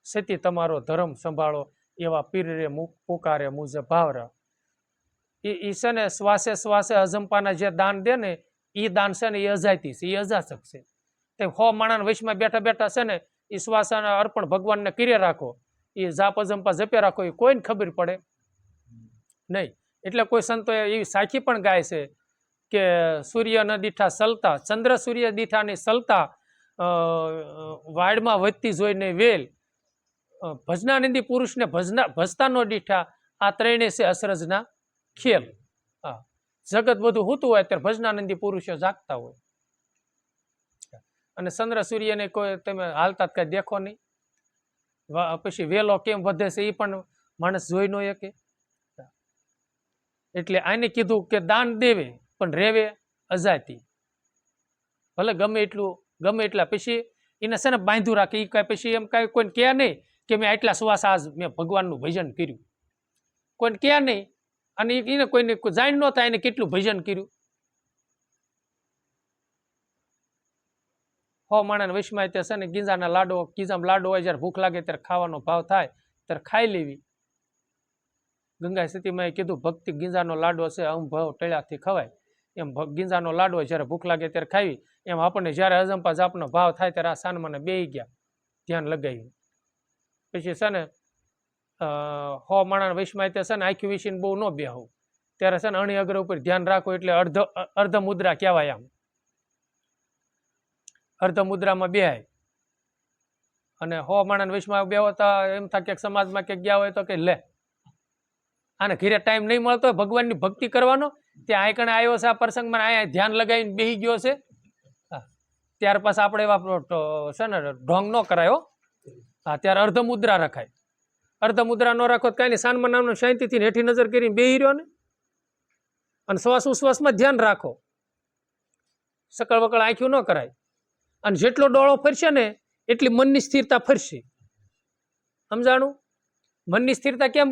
સતી તમારો ધર્મ સંભાળો એવા પીર રે પુકારે મુજબ ભાવરા. એ છે ને શ્વાસે શ્વાસે અજંપાના જે દાન દે ને એ દાન છે ને એ અજાતી છે, એ અજાસક છે. તે 100 માણાના વશમાં બેઠા બેઠા છે ને એ શ્વાસના અર્પણ ભગવાનને કર્યા રાખો, એ જાપ અજંપા જપ્યા રાખો, એ કોઈને ખબર પડે નહીં. એટલે કોઈ સંતો એવી સાખી પણ ગાય છે કે સૂર્ય ન દીઠા સલતા, ચંદ્ર સૂર્ય દીઠાની સલતા, વાડમાં વધતી જોઈને વેલ, ભજનાનંદી પુરુષને ભજતા નો દીઠા, આ ત્રણે છે અસરજના ખેલ. હા, જગત બધું હોતું હોય ત્યારે ભજનાનંદી પુરુષો જાગતા હોય. અને ચંદ્ર સૂર્યને કોઈ તમે હાલતા કઈ દેખો નહીં. પછી વેલો કેમ વધે છે એ પણ માણસ જોઈ ન શકે. એટલે આને કીધું કે દાન દેવે પણ રેવે અજાતી. ભલે ગમે એટલું ગમે એટલા, પછી એને છે ને બાંધ્યું રાખે. એ કાંઈ પછી એમ કાંઈ કોઈને કહે નહીં કે મેં આટલા શ્વાસ આજ મેં ભગવાનનું ભજન કર્યું, કોઈને કહે નહીં. અને એને કોઈને જાણ ન થાય એને કેટલું ભજન કર્યું. 100 માણાના વશમાં તે છે ને ગીંજાના લાડો, ગીજામાં લાડો હોય, જ્યારે ભૂખ લાગે ત્યારે ખાવાનો ભાવ થાય ત્યારે ખાઈ લેવી. ગંગા સતીમાં કીધું ભક્તિ ગીંજાનો લાડો છે, ભાવ ટળ્યાથી ખવાય. એમ ગીંજાનો લાડો હોય જ્યારે ભૂખ લાગે ત્યારે ખાવી. એમ આપણને જ્યારે અજંપા જાપનો ભાવ થાય ત્યારે આ સાનમાને બેહી ગયા, ધ્યાન લગાવ્યું. પછી છે ને 100 માણાના વશમાં તે છે ને આખી વિશીને બહુ ન બેહવું, ત્યારે છે ને અણી અગ્ર ઉપર ધ્યાન રાખો એટલે અર્ધ મુદ્રા કહેવાય. આમ અર્ધ મુદ્રામાં બેહાય. અને 100 માણાના વશમાં બેહો તો એમ થાય કે સમાજમાં ક્યાંક ગયા હોય તો કે લે આને ઘરે ટાઈમ નહીં મળતો ભગવાનની ભક્તિ કરવાનો, ત્યાં આઈકણે આવ્યો છે આ પ્રસંગમાં, અહીંયા ધ્યાન લગાવીને બેહી ગયો છે. ત્યાર પાછા આપણે એવા છે ને ઢોંગ ન કરાયો. હા, ત્યારે અર્ધ મુદ્રા રખાય. અર્ધ મુદ્રા ન રાખો તો કાંઈ નહીં, સાનમાં નામનો શાંતિથી હેઠી નજર કરીને બેહી રહ્યો ને, અને શ્વાસ ઉશ્વાસમાં ધ્યાન રાખો. સકળ વકળ આંખ્યું ન કરાય. અને જેટલો ડોળો ફરશે ને એટલી મનની સ્થિરતા ફરશે. સમજાણું? મનની સ્થિરતા કેમ,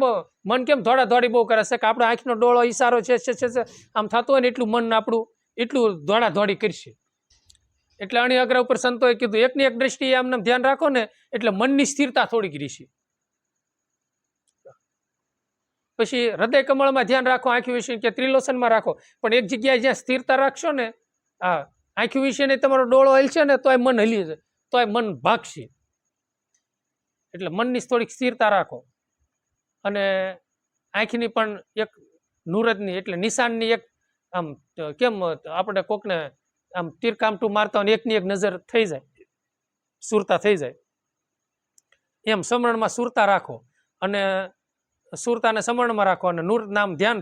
મન કેમ દોડા દોડી બહુ કરે છે કે આપણો આંખનો ડોળો ઈશારો છે આમ થતો હોય ને એટલું મન આપણું એટલું દોડા દોડી કરશે. એટલે અણી અગ્ર ઉપર સંતોએ કીધું એકની એક દ્રષ્ટિએ આમને ધ્યાન રાખો ને એટલે મનની સ્થિરતા થોડીક રહેશે. પછી હૃદય કમળમાં ધ્યાન રાખો, આંખી વિશે કે ત્રિલોચનમાં રાખો, પણ એક જગ્યાએ જ્યાં સ્થિરતા રાખશો ને, હા, આંખી વિશે ને તમારો ડોળો હલશે ને તોય મન હલી જાય, તોય મન ભાગશે. એટલે મનની થોડીક સ્થિરતા રાખો. અને આંખની પણ એક નુરતની એટલે નિશાનની એક આમ કેમ આપણે કોકને આમ તીરકામટું મારતા હોય એકની એક નજર થઈ જાય, સુરતા થઈ જાય, એમ સમરણમાં સુરતા રાખો. અને સુરતાને સમરણમાં રાખો અને નૂરત નામ ધ્યાન,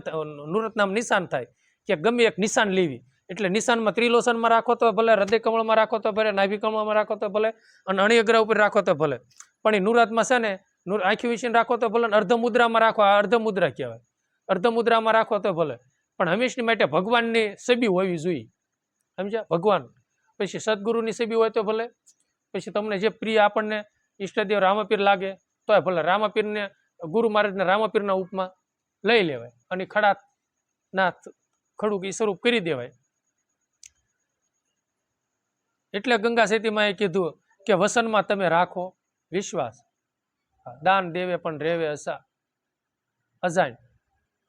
નૂરત નામ નિશાન થાય કે ગમે એક નિશાન લેવી. એટલે નિશાનમાં ત્રિલોચનમાં રાખો તો ભલે, હૃદય કમળમાં રાખો તો ભલે, નાભી કમળમાં રાખો તો ભલે, અને અણિયગ્રહ ઉપર રાખો તો ભલે. પણ એ નુરતમાં છે ને આંખી વિશે રાખો તો ભલે, અર્ધમુદ્રામાં રાખો, આ અર્ધમુદ્રા કહેવાય, અર્ધમુદ્રામાં રાખો તો ભલે, પણ હંમેશની માટે ભગવાનની છબી હોવી જોઈએ. સમજ્યા? ભગવાન, પછી સદગુરુની છબી હોય તો ભલે, પછી તમને જે પ્રિય આપણને ઈષ્ટદેવ રામપીર લાગે તોય ભલે, રામપીરને ગુરુ મહારાજને રામપીરના ઉપમાં લઈ લેવાય અને ખડા ખડું એ સ્વરૂપ કરી દેવાય. એટલે ગંગા સેતીમાં એ કીધું કે વસનમાં તમે રાખો વિશ્વાસ, દાન દેવે પણ રેવે અજાણ,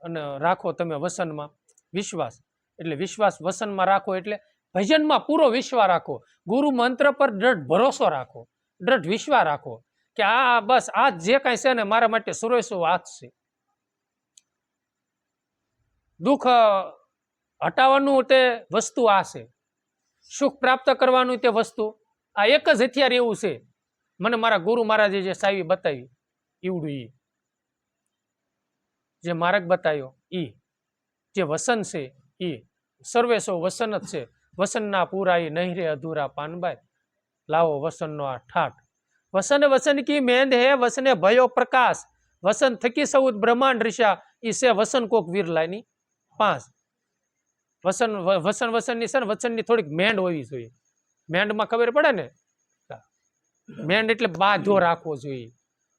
અને રાખો તમે વસનમાં વિશ્વાસ. એટલે વિશ્વાસ વસનમાં રાખો એટલે ભજનમાં પૂરો વિશ્વાસ રાખો, ગુરુ મંત્ર પર દ્રઢ ભરોસો રાખો, દ્રઢ વિશ્વાસ રાખો કે આ બસ આ જે કાંઈ છે ને મારા માટે સુરેસો વાત છે. દુઃખ હટાવવાનું તે વસ્તુ આ છે, સુખ પ્રાપ્ત કરવાનું તે વસ્તુ આ એક જ હથિયાર એવું છે. મને મારા ગુરુ મહારાજે જે સાવી બતાવી એવડું, ઈ જે માર્ગ બતાવ્યો ઈ, જે વસન છે ઈ, સર્વેસો વસન જ છે. વસનના પૂરાઈ નહીં રે અધૂરા પાનબાઈ, લાવો વસનનો આ ઠાઠ. વસન વસન કી મેંદ હે, વસને ભયો પ્રકાશ, વસન થકી સૌદ બ્રહ્માંડ ઋષા, ઈ છે વસન કોક વીરલાની પાંચ. વસન વસન વસનની છે ને વચનની થોડીક મેંડ હોવી જોઈએ. મેંડમાં ખબર પડે ને, મેંડ એટલે બાંધો રાખવો જોઈએ.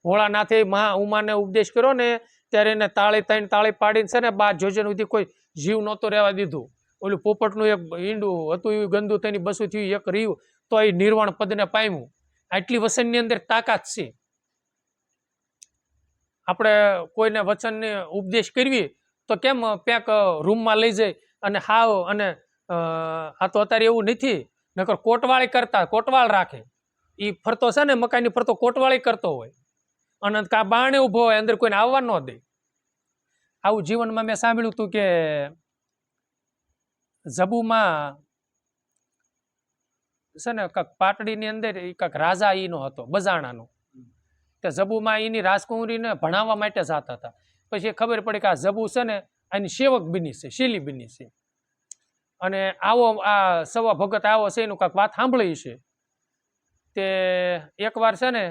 ભોળાનાથે ઉમાને ઉપદેશ કર્યો ને ત્યારે એને ત્રણ તાળી પાડીને છે ને 12 જોજન સુધી કોઈ જીવ નહોતો રહેવા દીધું. ઓલું પોપટનું એક ઈંડું હતું એવું ગંદુ થઈને બસું થયું, એક રહ્યું તો એ નિર્વાણ પદને પામ્યું. આટલી વસનની અંદર તાકાત છે. આપણે કોઈને વચનને ઉપદેશ કરવી તો કેમ ક્યાંક રૂમમાં લઈ જાય અને હાવ અને આ તો અત્યારે એવું નથી, નકર કોટવાળી કરતા, કોટવાળ રાખે એ ફરતો છે ને મકાઈની ફરતો કોટવાળી કરતો હોય અને કા બાણે ઉભો હોય, અંદર કોઈને આવવા ન દે. આવું જીવનમાં મેં સાંભળ્યું હતું કે જબુમાં છે ને કાંક પાટડીની અંદર કાંક રાજા ઈનો હતો, બજાણાનો. તે જબુમાં એની રાજકુંવરીને ભણાવવા માટે જતા હતા. પછી ખબર પડી કે આ જબુ છે ને આની સેવક બની છે, શીલી બની છે. અને આવો આ સવા ભગત આવો છે એનું કાંક વાત સાંભળી છે. તે એકવાર છે ને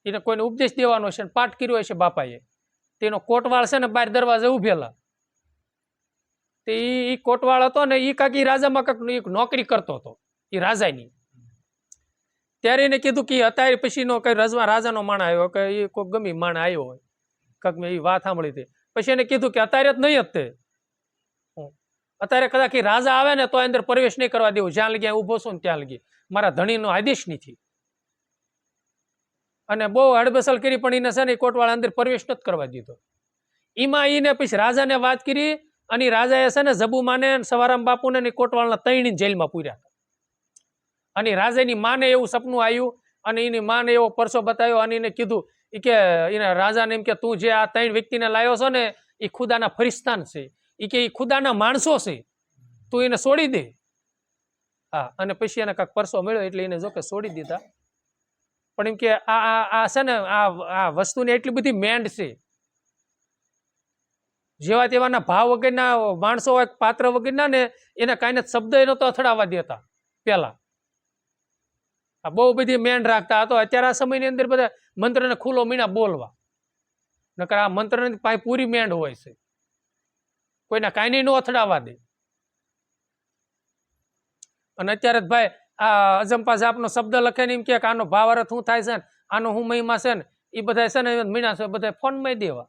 એને કોઈને ઉપદેશ દેવાનો છે, પાઠ કર્યો છે બાપાએ. તેનો કોટવાળ છે ને બહાર દરવાજે ઉભેલા. તે ઈ કોટવાળ હતો ને ઈ કાંક રાજામાં કાંક નોકરી કરતો હતો, એ રાજાની. ત્યારે એને કીધું કે અત્યારે પછીનો કઈ રાજાનો માણ આવ્યો કે એ કોઈ ગમી માણ આવ્યો હોય, કાંક મેં એ વાત સાંભળી હતી. પછી એને કીધું કે અત્યારે જ નહીં જ તે, અત્યારે કદાચ રાજા આવે ને તો અંદર પ્રવેશ નહીં કરવા દેવું, જ્યાં લગી ઉભો છું ને ત્યાં લગી, મારા ધણીનો આદેશ નથી. અને બહુ હડબસલ કરી પણ એને છે ને કોટવાળા અંદર પ્રવેશ નથી કરવા દીધો. એમાં એને પછી રાજાને વાત કરી અને રાજાએ છે ને જબુમાને, સવારામ બાપુને કોટવાળના ત્રણેય જેલમાં પૂર્યા. અને રાજાની માને એવું સપનું આવ્યું અને એની માને એવો પરસો બતાવ્યો અને એને કીધું કે એના રાજાને એમ કે તું જે આ 3 વ્યક્તિને લાવ્યો છો ને એ ખુદાના ફરિસ્તાન છે, એ કે એ ખુદાના માણસો છે, તું એને છોડી દે. હા, અને પછી એને કાંઈક પરસો મળ્યો એટલે એને જો કે છોડી દીધા. પણ એમ કે આ છે ને આ વસ્તુની એટલી બધી મેન્ડ છે, જેવા તેવાના ભાવ વગરના માણસો હોય, પાત્ર વગરના ને એને કાંઈ ને શબ્દ એ નતો અથડાવા દેતા પેલા. આ બહુ બધી મેન્ડ રાખતા હતો. અત્યારે આ સમયની અંદર બધા મંત્રને ખુલ્લો મીણા બોલવા, નકર આ મંત્રની પાસે પૂરી મેન્ડ હોય છે, કોઈના કાંઈ ન અથડાવા દે. અને અત્યારે જ ભાઈ આ અજંપા જાપનો શબ્દ લખે ને એમ કે આનો ભાવાર્થ શું થાય છે ને આનો શું મહિમા છે ને એ બધા છે ને મીણા છે બધા ફોનમાં દેવા.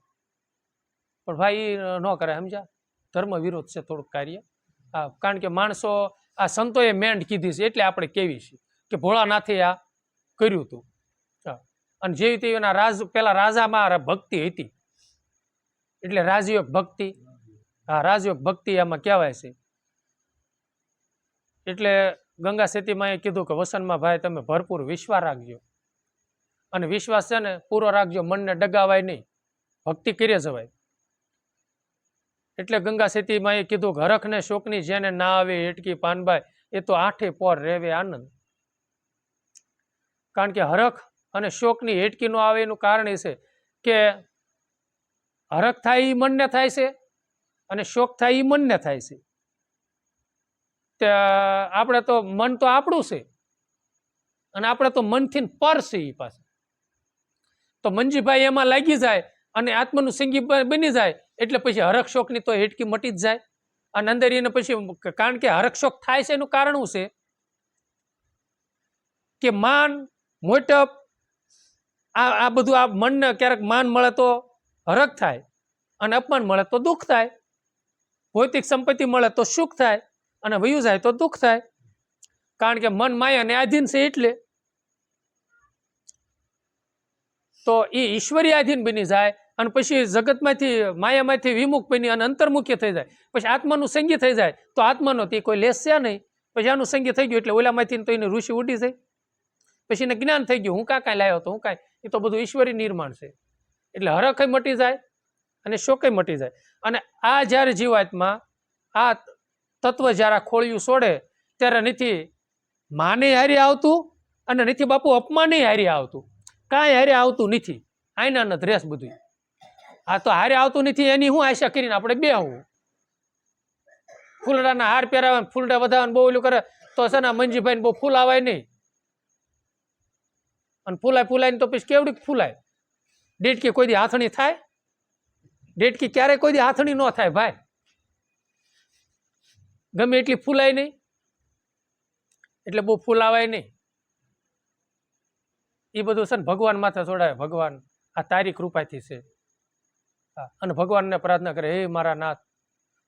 પણ ભાઈ ન કરે, સમજ્યા? ધર્મ વિરોધ છે થોડુંક કાર્ય. હા, કારણ કે માણસો આ સંતોએ મેન્ડ કીધી છે એટલે આપણે કેવી છે કે ભોળાનાથે આ કર્યું હતું. અને જેવી તેવીના પેલા રાજામાં ભક્તિ હતી, એટલે રાજયોગ ભક્તિ. હા, રાજયોગ ભક્તિ એમાં કહેવાય છે. એટલે ગંગા સતીમાએ કીધું કે વસનમાં ભાઈ તમે ભરપૂર વિશ્વાસ રાખજો, અને વિશ્વાસ છે ને પૂરો રાખજો, મનને ડગાવાય નહીં, ભક્તિ કરી જવાય. એટલે ગંગા સતીમાએ કીધું કે હરખ ને શોકની જેને ના આવે એટકી પાનબાઈ, એ તો આઠે પોર રેવે આનંદ. કારણ કે હરખ અને શોકની હેટકી નો આવે એનું કારણ એ છે કે હરખ થાય એ મનને થાય છે, અને શોક થાય એ મનને થાય છે. આપણે તો મન તો આપણું છે, અને આપણે તો મનથી પર છે એ પાસે. તો મનજીભાઈ એમાં લાગી જાય અને આત્માનું સંગી બની જાય, એટલે પછી હરખ શોકની તો હેટકી મટી જ જાય. અને અંદર એને પછી, કારણ કે હરખ શોક થાય છે એનું કારણ શું છે કે માન મોટપ, આ બધું, આ મનને ક્યારેક માન મળે તો હરખ થાય, અને અપમાન મળે તો દુઃખ થાય. ભૌતિક સંપત્તિ મળે તો સુખ થાય, અને વયું જાય તો દુઃખ થાય. કારણ કે મન માયાને આધીન છે. એટલે તો એ ઈશ્વરી આધીન બની જાય, અને પછી જગતમાંથી માયામાંથી વિમુખ બની અને અંતર્મુખી થઈ જાય. પછી આત્માનું સંગી થઈ જાય તો આત્માનો તે કોઈ લેસ છે નહીં. પછી આનું સંગી થઈ ગયું એટલે ઓલામાંથી તો એને ઋષિ ઉડી જાય. પછી એને જ્ઞાન થઈ ગયું, હું કાંઈ લાવ્યો તો હું કાંઈ, એ તો બધું ઈશ્વરી નિર્માણ છે. એટલે હરખય મટી જાય અને શોકય મટી જાય. અને આ જ્યારે જીવાત્મા આ તત્વ જ્યારે ખોળિયું છોડે ત્યારે નથી માને હારી આવતું, અને નથી બાપુ અપમાને હારી આવતું, કાંઈ હારે આવતું નથી. આઈના નથી રેસ બધું. આ તો હારે આવતું નથી, એની હું આશા કરીને આપણે બેહવું. ફૂલડાના હાર પહેરાવે, ફૂલડા વધારે બહુ ઓલું કરે તો છે ને મંજીભાઈ બહુ ફૂલ આવાય નહીં. અને ફૂલાય ને તો પછી કેવડી ફૂલાય. ડેટકી કોઈ દી હાથણી થાય? ડેટકી ક્યારેય કોઈ દી હાથણી ન થાય ભાઈ. ગમે એટલી ફૂલાય નહીં, એટલે બહુ ફૂલાવાય નહીં. એ બધું છે ને ભગવાન માથે છોડાય. ભગવાન આ તારી કૃપાથી છે. અને ભગવાનને પ્રાર્થના કરે, હે મારા નાથ,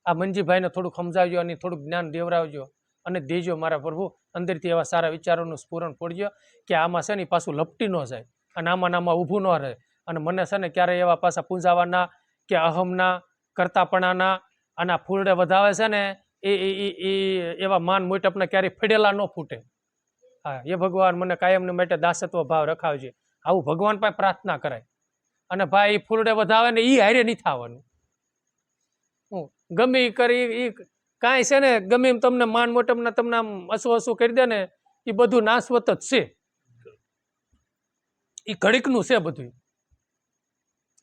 આ મંજીભાઈને થોડુંક સમજાવજો અને થોડુંક જ્ઞાન દેવરાવજો અને દેજો મારા પ્રભુ. અંદરથી એવા સારા વિચારોનું સ્ફુરણ પડજો કે આમાં છે ને પાછું લપટી ન જાય, અને આમાં ઊભું ન રહે. અને મને છે ને ક્યારેય એવા પાછા પૂંજાવાના કે અહમના, કરતાપણાના, અને આ ફૂલડે વધાવે છે ને એ એવા માન મોટપને ક્યારેય ફેડેલા ન ફૂટે. હા, એ ભગવાન મને કાયમને માટે દાસત્વ ભાવ રખાવજે. આવું ભગવાન પાસે પ્રાર્થના કરાય. અને ભાઈ એ ફૂલડે વધાવે ને એ હારે નહીં થવાનું. ગમે એ કરી એ કાંઈ છે ને, ગમે એમ તમને માન મોટપને તમને આમ હસું કરી દે ને, એ બધું નાશવત જ છે. એ ઘડીકનું છે બધું.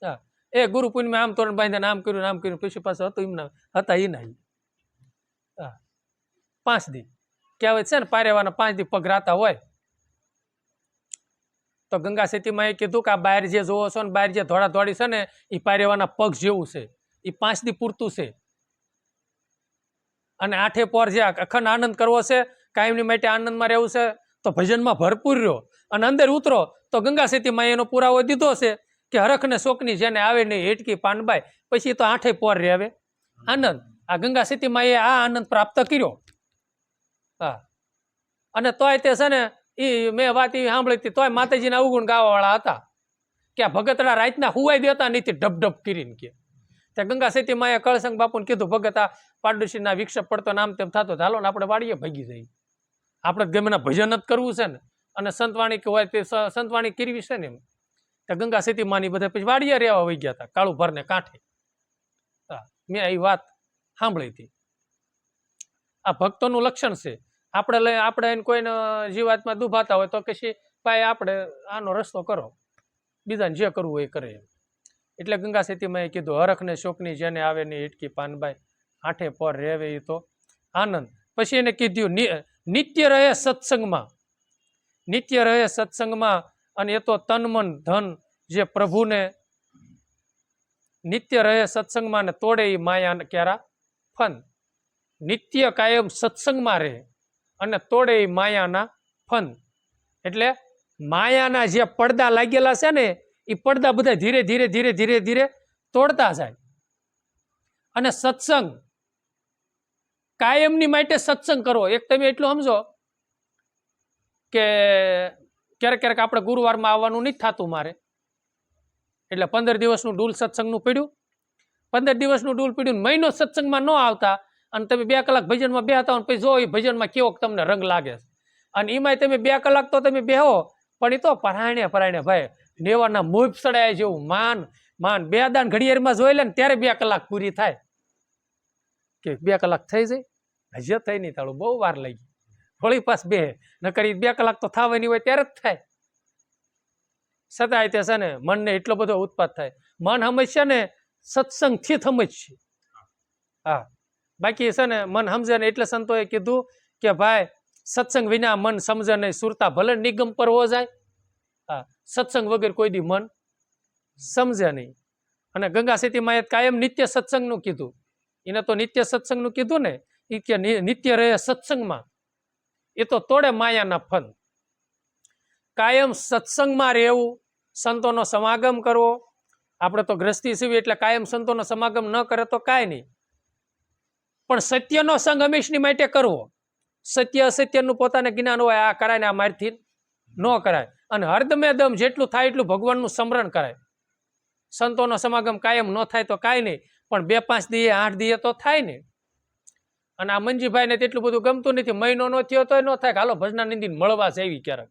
હા, એ ગુરુ પૂર્ણિમા આમ તોરણ બાંધીને આમ કર્યું પછી પાછું હતું એમના હતા એ ના. હા, 5 દી કહેવાય છે ને, પારેવાના 5 દી પગ રાતા હોય. તો ગંગા સતીમાં એ કીધું કે આ બહાર જે જોવો છો ને, બહાર જે ધોળા ધોળી છે ને, એ પારેવાના પગ જેવું છે. એ 5 દી પૂરતું છે. અને 8 પોર જે અખંડ આનંદ કરવો છે, કાયમની માટે આનંદમાં રહેવું છે, તો ભજનમાં ભરપૂર રહ્યો અને અંદર ઉતરો. તો ગંગા સતીમાં એનો પુરાવો દીધો છે કે હરખ ને શોકની જેને આવે નહીં હેટકી પાનબાઈ, પછી તો 8 પોર રહેવે આનંદ. આ ગંગા સતીમાં એ આ આનંદ પ્રાપ્ત કર્યો. હા, અને તોય તે છે ને, એ મેં વાત એ સાંભળી હતી, તોય માતાજીના અવગુણ ગાવા વાળા હતા કે આ ભગતડા રાતના હુવાઈ દેતા નથી ઢબ કરીને કે. ત્યાં ગંગા સતીમાં કળસંગ બાપુને કીધું, ભગત આ પાડોશીના વિક્ષેપ પડતો નામ તેમ થતો, હાલો ને આપણે વાડીએ ભાગી જઈએ. આપણે ગમે ભજન જ કરવું છે ને, અને સંતવાણી હોય તે સંતવાણી કરવી છે ને. એમ ત્યાં ગંગા સતીમાની બધા પછી વાડીએ રહેવા વહી ગયા હતા, કાળું ભરને કાંઠે. હા, મેં એ વાત સાંભળી હતી. આ ભક્તોનું લક્ષણ છે. આપણે એને કોઈને જીવાતમાં દુભાતા હોય તો કે ભાઈ આપણે આનો રસ્તો કરો, બીજાને જે કરવું હોય એ કરે. એટલે ગંગા સતીમાં એ કીધું, હરખ ને શોકની જેને આવે ને હેટકી પાનબાઈ, 8 પર રહેવે એ તો આનંદ. પછી એને કીધું નિત્ય રહે સત્સંગમાં, નિત્ય રહે સત્સંગમાં. અને એ તો તન મન ધન જે પ્રભુને નિત્ય રહે સત્સંગમાં, ને તોડે એ માયા ક્યારા ફન. નિત્ય કાયમ સત્સંગમાં રહે અને તોડે એ માયાના ફન. એટલે માયાના જે પડદા લાગેલા છે ને, એ પડદા બધા ધીરે ધીરે ધીરે ધીરે ધીરે તોડતા જાય. અને સત્સંગ કાયમની માટે સત્સંગ કરવો. એક તમે એટલું સમજો કે ક્યારેક ક્યારેક આપણે ગુરુવારમાં આવવાનું નથી થતું મારે, એટલે 15 દિવસનું ડૂલ સત્સંગનું પડ્યું, 15 દિવસનું ડૂલ પડ્યું, મહિનો સત્સંગમાં ન આવતા અને તમે 2 કલાક ભજનમાં બેહતા હોય પછી જો એ ભજનમાં કેવો તમને રંગ લાગે છે, અને એમાંય તમે 2 કલાક તો તમે બેહો પણ એ તો પરાયણે ભાઈ નેવાના મોભ સડાય જેવું માન 2 દાન ઘડિયાળમાં જોઈ લે ને ત્યારે 2 કલાક પૂરી થાય કે 2 કલાક થઈ જાય, હજી થઈ નહીં તાળું, બહુ વાર લાગી, થોડી પાસ બે નકર 2 કલાક તો થવાની હોય ત્યારે જ થાય. છતાંય તે છે ને મનને એટલો બધો ઉત્પાદ થાય, મન સમજશે ને સત્સંગથી સમજશે. હા, બાકી છે ને મન સમજે ને એટલે સંતોએ કીધું કે ભાઈ સત્સંગ વિના મન સમજે નહીં, સુરતા ભલે નિગમ પર હો જાય, હા, સત્સંગ વગર કોઈ દી મન સમજે નહીં. અને ગંગા સીતીમાં કાયમ નિત્ય સત્સંગનું કીધું, એને તો નિત્ય સત્સંગનું કીધું ને, એ કે નિત્ય રહે સત્સંગમાં, એ તો તોડે માયાના ફન. કાયમ સત્સંગમાં રહેવું, સંતોનો સમાગમ કરવો. આપણે તો ગ્રસ્તી સીવી એટલે કાયમ સંતોનો સમાગમ ન કરે તો કાંઈ નહીં, પણ સત્યનો સંગ હંમેશની માટે કરવો. સત્ય અસત્યનું પોતાને જ્ઞાન હોય, આ કરાય ને આ મારથી ન કરાય, અને હરદમે દમ જેટલું થાય એટલું ભગવાનનું સ્મરણ કરાય. સંતોનો સમાગમ કાયમ ન થાય તો કાંઈ નહીં, પણ 2-5 દીએ 8 દીએ તો થાય ને. અને આ મંજીભાઈને તેટલું બધું ગમતું નથી, મહિનો ન થયો તોય ન થાય, હાલો ભજના નિંદીને મળવા જેવી ક્યારેક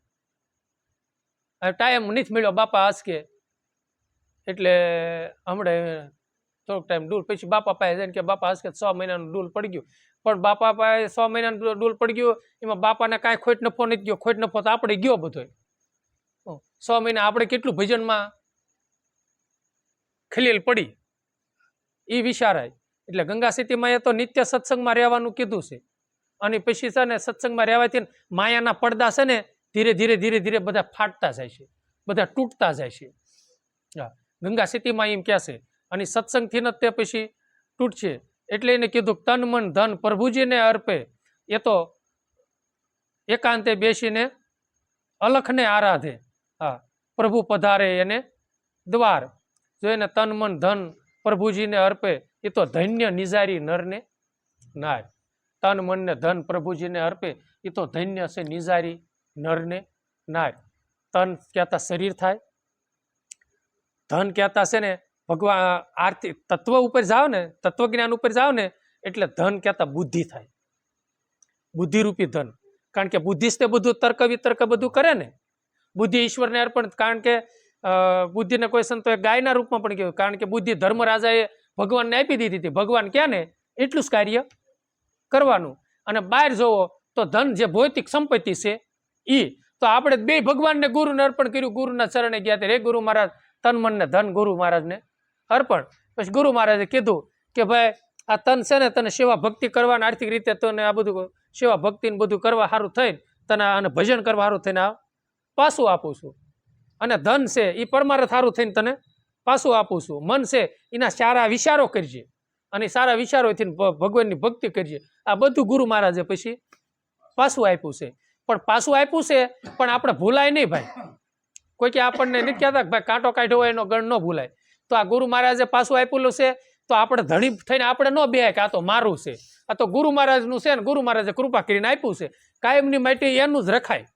ટાઈમ નથી મળ્યો બાપા આસકે, એટલે હમણે થોડોક ટાઈમ ડૂલ પછી બાપા પાસે જઈને કે બાપા આસકે 6 મહિનાનું ડૂલ પડી ગયું, પણ બાપા પાસે 6 મહિનાનું ડૂલ પડી ગયું, એમાં બાપાને કાંઈ ખોટ નફો નથી ગયો, ખોટ નફો તો આપણે ગયો બધો. 6 મહિના આપણે કેટલું ભજનમાં ખલેલ પડી એ વિચારાય. એટલે ગંગા સીતીમાં એ તો નિત્ય સત્સંગમાં રહેવાનું કીધું છે, અને પછી છે ને સત્સંગમાં રહેવાથી માયાના પડદા છે ને ધીરે ધીરે બધા ફાટતા જાય છે, બધા તૂટતા જાય છે. હા, ગંગા સીતીમાં એમ કહે છે, અને સત્સંગથી જ તે પછી તૂટશે. એટલે એને કીધું તન મન ધન પ્રભુજીને અર્પે, એ તો એકાંતે બેસીને અલખને આરાધે. હા, પ્રભુ પધારે એને દ્વાર, જો એને તન મન ધન પ્રભુજીને અર્પે એ તો ધન્ય નિજારી નરને નાય. તન મન ને ધન પ્રભુજીને અર્પે એ તો ધન્ય છે નિજારી નરને નાય. તન કહેતા શરીર થાય, ધન કહેતા છે ને ભગવાન આર્થિક તત્વ ઉપર જાઓ ને, તત્વજ્ઞાન ઉપર જાઓ ને એટલે ધન કહેતા બુદ્ધિ થાય, બુદ્ધિરૂપી ધન. કારણ કે બુદ્ધિસ્તે બધું તર્ક વિતર્ક બધું કરે ને, બુદ્ધિ ઈશ્વરને અર્પણ. કારણ કે બુદ્ધિને કોઈ સંતોએ ગાયના રૂપમાં પણ કહ્યું, કારણ કે બુદ્ધિ ધર્મરાજાએ ભગવાનને આપી દીધી હતી, ભગવાન ક્યાં ને એટલું જ કાર્ય કરવાનું. અને બહાર જોવો તો ધન જે ભૌતિક સંપત્તિ છે એ તો આપણે બે ભગવાનને ગુરુને અર્પણ કર્યું, ગુરુના ચરણે ગયા ત્યારે હે ગુરુ મહારાજ તન મન ને ધન ગુરુ મહારાજને અર્પણ. પછી ગુરુ મહારાજે કીધું કે ભાઈ આ તન છે ને તને સેવા ભક્તિ કરવાના આર્થિક રીતે તને આ બધું સેવા ભક્તિ ને બધું કરવા સારું થઈને તને અને ભજન કરવા સારું થઈને પાછું આપું છું, અને ધન છે એ પરમાર્થ સારું થઈને તને પાછું આપું છું. મન છે એના સારા વિચારો કરજે, અને સારા વિચારોથી ભગવાનની ભક્તિ કરજે. આ બધું ગુરુ મહારાજે પછી પાછું આપ્યું છે. પણ પાછું આપ્યું છે પણ આપણે ભૂલાય નહીં ભાઈ. કોઈ કે આપણને નથી કહેતા કે ભાઈ કાંટો કાઢ્યો હોય એનો ગણ ન ભૂલાય. તો આ ગુરુ મહારાજે પાછું આપેલું છે તો આપણે ધણી થઈને આપણે ન બેહાય કે આ તો મારું છે, આ તો ગુરુ મહારાજનું છે ને ગુરુ મહારાજે કૃપા કરીને આપ્યું છે. કાયમની માટે એનું જ રખાય.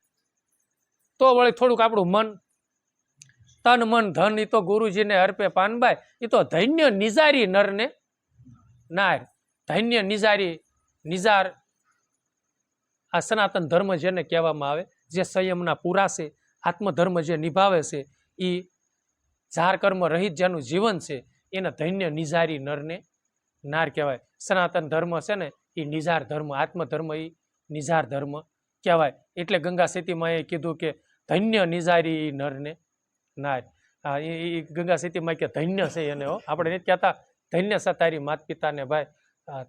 તો વળી થોડુંક આપણું મન તન મન ધન એ તો ગુરુજીને અર્પે પાનબાઈ, એ તો ધન્ય નિજારી નરને નાર. ધન્ય નિજારી નિજાર આ સનાતન ધર્મ જેને કહેવામાં આવે, જે સંયમના પૂરા છે, આત્મધર્મ જે નિભાવે છે, એ ઝાર કર્મ રહિત જેનું જીવન છે એને ધન્ય નિજારી નરને નાર કહેવાય. સનાતન ધર્મ છે ને એ નિજાર ધર્મ, આત્મધર્મ એ નિજાર ધર્મ કહેવાય. એટલે ગંગા સીતીમાં એ કીધું કે ધન્ય નિજારી નરને નાર. હા, એ ગંગા સીતીમાં કે ધન્ય છે એને. આપણે નથી કહેતા ધન્ય છે તારી માત પિતાને ભાઈ,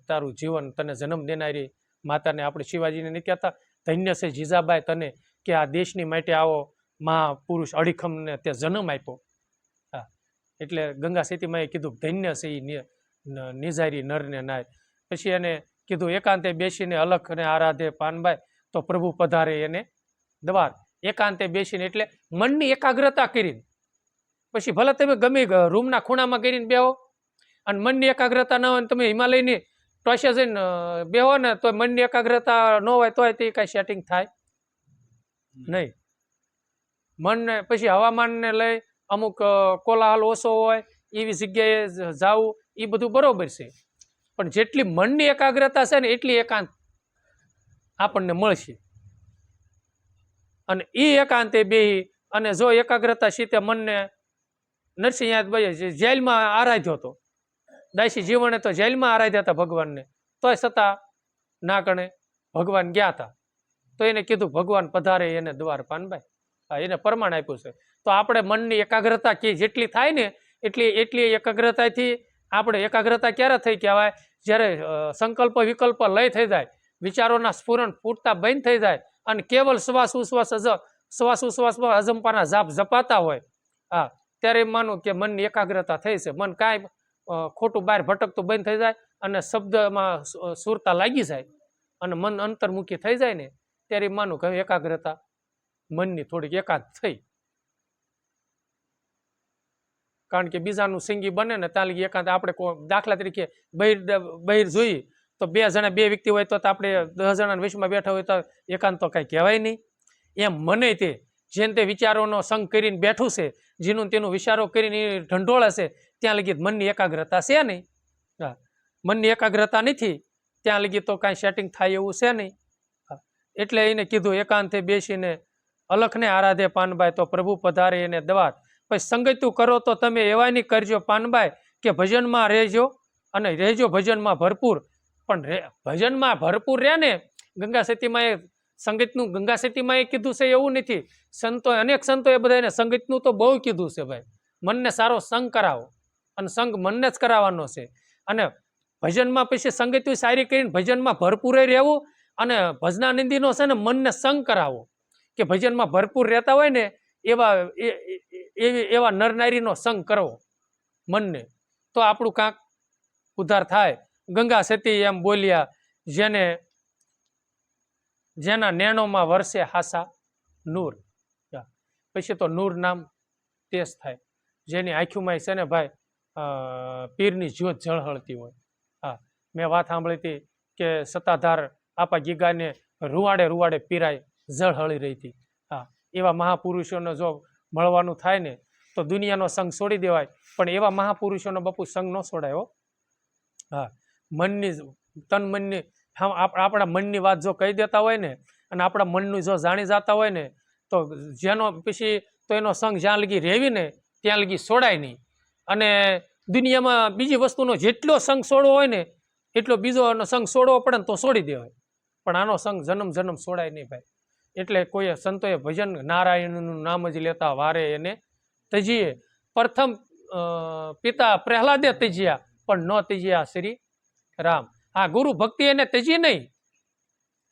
તારું જીવન તને જન્મ દેનારી માતાને. આપણે શિવાજીને નથી કહેતા ધન્ય છે જીજાબાઈ તને કે આ દેશની માટે આવો મહાપુરુષ અડીખમને તે જન્મ આપ્યો. હા, એટલે ગંગા સીતીમાં એ કીધું ધન્ય છે એ નિજારી નરને નાય. પછી એને કીધું એકાંતે બેસીને અલખને આરાધે પાનબાઈ, તો પ્રભુ પધારે એને દ્વાર. એકાંતે બેસીને એટલે મનની એકાગ્રતા કરીને, પછી ભલે તમે ગમે રૂમના ખૂણામાં કરીને બેહો અને મનની એકાગ્રતા ન હોય ને તમે હિમાલયની ટોસે જઈને બેહો ને તો મનની એકાગ્રતા ન હોય તોય તે કાંઈ સેટિંગ થાય નહીં. મનને પછી હવામાનને લઈ અમુક કોલાહલ ઓછો હોય એવી જગ્યાએ જવું એ બધું બરોબર છે, પણ જેટલી મનની એકાગ્રતા છે ને એટલી એકાંત આપણને મળશે. અને એ એકાંતે બેહી અને જો એકાગ્રતા સીતે મનને નરસિંહ જેલમાં આરાધ્યો હતો, દાસી જીવણે તો જેલમાં આરાધ્યા હતા ભગવાનને, તોય છતાં ના ગણે ભગવાન ગયા હતા, તો એને કીધું ભગવાન પધારે એને દ્વાર પાનભાઈ. હા, એને પ્રમાણ આપ્યું છે. તો આપણે મનની એકાગ્રતા જેટલી થાય ને એટલી એકાગ્રતાથી આપણે એકાગ્રતા ક્યારે થઈ કહેવાય? જ્યારે સંકલ્પ વિકલ્પ લય થઈ જાય, વિચારોના સ્ફુરણ ફૂટતા બંધ થઈ જાય અને કેવલ શ્વાસ ઉશ્વાસમાં અજંપાના જાપ જપાતા હોય, હા, ત્યારે માનું કે મનની એકાગ્રતા થઈ છે. મન કાંઈ ખોટું બહાર ભટકતું બંધ થઈ જાય અને શબ્દમાં સુરતા લાગી જાય અને મન અંતર્મુખી થઈ જાય ને ત્યારે માનું કે એકાગ્રતા મનની થોડીક એકાંત થઈ. કારણ કે બીજાનું સિંગી બને ને ત્યાં લગી એકાંત આપણે દાખલા તરીકે બહિર જોઈએ તો બે વ્યક્તિ હોય તો આપણે 10 જણાના વિષમાં બેઠા હોય તો એકાંત તો કાંઈ કહેવાય નહીં. એમ મને તે જેને તે વિચારોનો સંગ કરીને બેઠું છે, જેનું તેનું વિચારો કરીને ઢંઢોળે છે, ત્યાં લગી મનની એકાગ્રતા છે નહીં. હા, મનની એકાગ્રતા નથી ત્યાં લગી તો કાંઈ સેટિંગ થાય એવું છે નહીં. એટલે એને કીધું એકાંતે બેસીને અલખને આરાધે પાનબાઈ તો પ્રભુ પધારે એને દ્વાર. પછી સંગત્યું કરો તો તમે એવા નહીં કરજો પાનબાઈ કે ભજનમાં રહેજો અને રહેજો ભજનમાં ભરપૂર. પણ ભજનમાં ભરપૂર રહે ને, ગંગા સતીમાં એ સંગીતનું ગંગા સતીમાં એ કીધું છે એવું નથી. સંતો અનેક સંતો એ બધાને સંગીતનું તો બહુ કીધું છે ભાઈ, મનને સારો સંગ કરાવો અને સંગ મનને જ કરાવવાનો છે. અને ભજનમાં પછી સંગીતું સારી કરીને ભજનમાં ભરપૂર રહેવું અને ભજનાનંદીનો છે ને મનને સંગ કરાવો કે ભજનમાં ભરપૂર રહેતા હોય ને એવા નરનારીનો સંગ કરવો મનને, તો આપણું કાંક ઉદ્ધાર થાય. ગંગા સતી એમ બોલ્યા જેના નેણોમાં વરસે હાસા નૂર. પછી તો નૂર નામ તેજ થાય, જેની આંખોમાં છે ને ભાઈ પીરની જ્યોત ઝળહળતી હોય. હા, મેં વાત સાંભળી હતી કે સત્તાધાર આપા ગીગાને રૂવાડે પીરાય ઝળહળી રહી હતી. હા, એવા મહાપુરુષોને જો મળવાનું થાય ને તો દુનિયાનો સંગ છોડી દેવાય, પણ એવા મહાપુરુષોનો બાપુ સંગ ન છોડાય. હા, મનની તન મનની આપણા મનની વાત જો કહી દેતા હોય ને અને આપણા મનનું જો જાણી જતા હોય ને તો જેનો પછી તો એનો સંગ જ્યાં લગી રહેવી ને ત્યાં લગી છોડાય નહીં. અને દુનિયામાં બીજી વસ્તુનો જેટલો સંગ છોડવો હોય ને એટલો બીજો સંગ છોડવો પડે ને તો છોડી દેવાય, પણ આનો સંગ જન્મ છોડાય નહીં ભાઈ. એટલે કોઈ સંતોએ ભજન નારાયણનું નામ જ લેતા વારે એને તજીએ. પ્રથમ પિતા પ્રહલાદે તજ્યા પણ ન તજ્યા શ્રી રામ. હા, ગુરુ ભક્તિ એને તજી નહીં,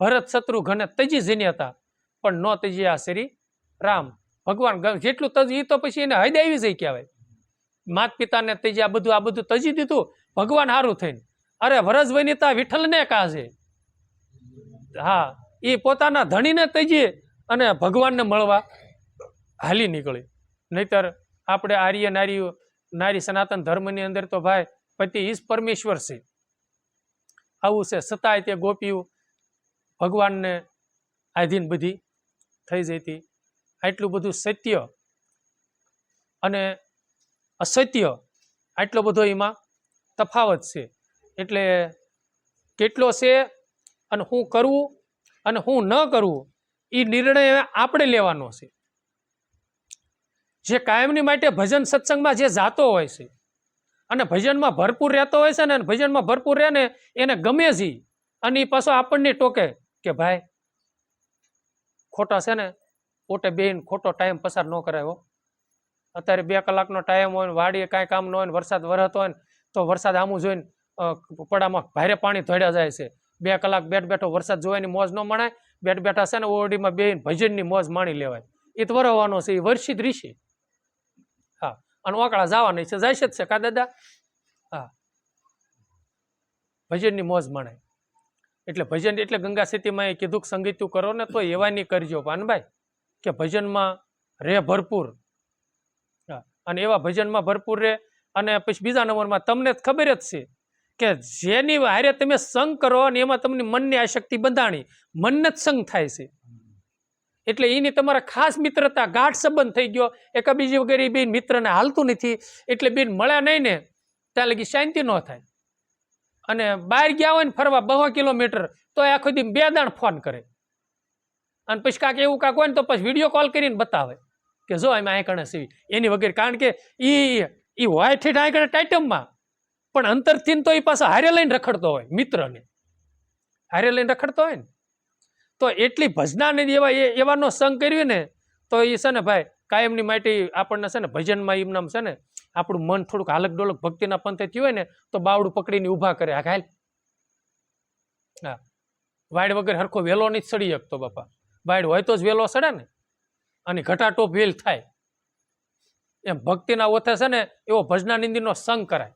ભરત શત્રુઘ્ને તજી જઈને હતા પણ ન તજ્યા શ્રી રામ. ભગવાન જેટલું તજી તો પછી એને હદ આવી જાય કહેવાય. માત પિતાને તજ્યા બધું આ બધું તજી દીધું ભગવાન હારું થઈને. અરે વરજ વનિતા વિઠ્ઠલને કાજે. હા, એ પોતાના ધણીને તજીએ અને ભગવાનને મળવા હાલી નીકળે. નહીતર આપણે આર્ય નારી સનાતન ધર્મની અંદર તો ભાઈ પતિ ઈજ પરમેશ્વર છે, આવું છે. છતાંય તે ગોપીઓ ભગવાનને આધીન બધી થઈ જતી. આટલું બધું સત્ય અને અસત્ય આટલો બધો એમાં તફાવત છે. એટલે કેટલો છે અને શું કરવું અને શું ન કરવું એ નિર્ણય આપણે લેવાનો છે. જે કાયમની માટે ભજન સત્સંગમાં જે જાતો હોય છે અને ભજનમાં ભરપૂર રહેતો હોય છે ને, ભજનમાં ભરપૂર રહે ને એને ગમે છે અને એ પાછો આપણને ટોકે કે ભાઈ ખોટા છે ને પોતે બેન ખોટો ટાઈમ પસાર ન કરાયો. અત્યારે 2 કલાકનો ટાઈમ હોય, વાડીએ કાંઈ કામ ન હોય, વરસાદ વરસતો હોય તો વરસાદ આમું જોઈને પડામાં ભારે પાણી ધોડ્યા જાય છે. 2 કલાક બેઠો વરસાદ જોવાની મોજ ન મણાય, બેઠા છે ને ઓરડીમાં બેન ભજનની મોજ માણી લેવાય. એ તો વરવાનો છે, એ વર્ષિત ઋષિ. હા, અને ઓકળા જવા નહીં છે, જાય છે જ છે કા દાદા. હા, ભજનની મોજ માણાય. એટલે ભજન એટલે ગંગા સતીમાં એ કીધું સંગીતું કરો ને તો એવા નહીં કરજો પાનભાઈ કે ભજનમાં રે ભરપૂર. હા, અને એવા ભજનમાં ભરપૂર રહે. અને પછી બીજા નંબરમાં તમને ખબર જ છે કે જેની હારે તમે સંગ કરો અને એમાં તમને મનની આશક્તિ બંધાણી, મનને જ સંગ થાય છે. એટલે એની તમારા ખાસ મિત્રતા ગાઢ સંબંધ થઈ ગયો, એકબીજી વગેરે એ બેન મિત્રને હાલતું નથી, એટલે બેન મળ્યા નહીં ને ત્યાં લગી શાંતિ ન થાય. અને બહાર ગયા હોય ને ફરવા 200 કિલોમીટર તો આખો દી 2 દાણ ફોન કરે, અને પછી કાંક એવું કાંક હોય ને તો પછી વિડીયો કોલ કરીને બતાવે કે જો એમ આ કણે સીવી એની વગેરે. કારણ કે એ હોય ઠેઠ આ કણે ટાઇટમમાં, પણ અંતરથી તો એ પાછા હારે લઈને રખડતો હોય, મિત્રને હારે લઈને રખડતો હોય ને. તો એટલી ભજનાને એવાનો સંગ કર્યો ને તો એ છે ને ભાઈ કાયમની માટે આપણને છે ને ભજનમાં એમ નામ છે ને આપણું મન થોડુંક હાલક ડોલક ભક્તિના પંથે થયું હોય ને તો બાવડું પકડીને ઊભા કરે. આ ઘાલ હા, વાડ વગર હરખો વેલો નહીં સડી શકતો બાપા. વાડ હોય તો જ વેલો સડે ને, અને ઘટાટોપ વેલ થાય. એમ ભક્તિના ઓથે છે ને એવો ભજનાનંદીનો સંગ કરાય,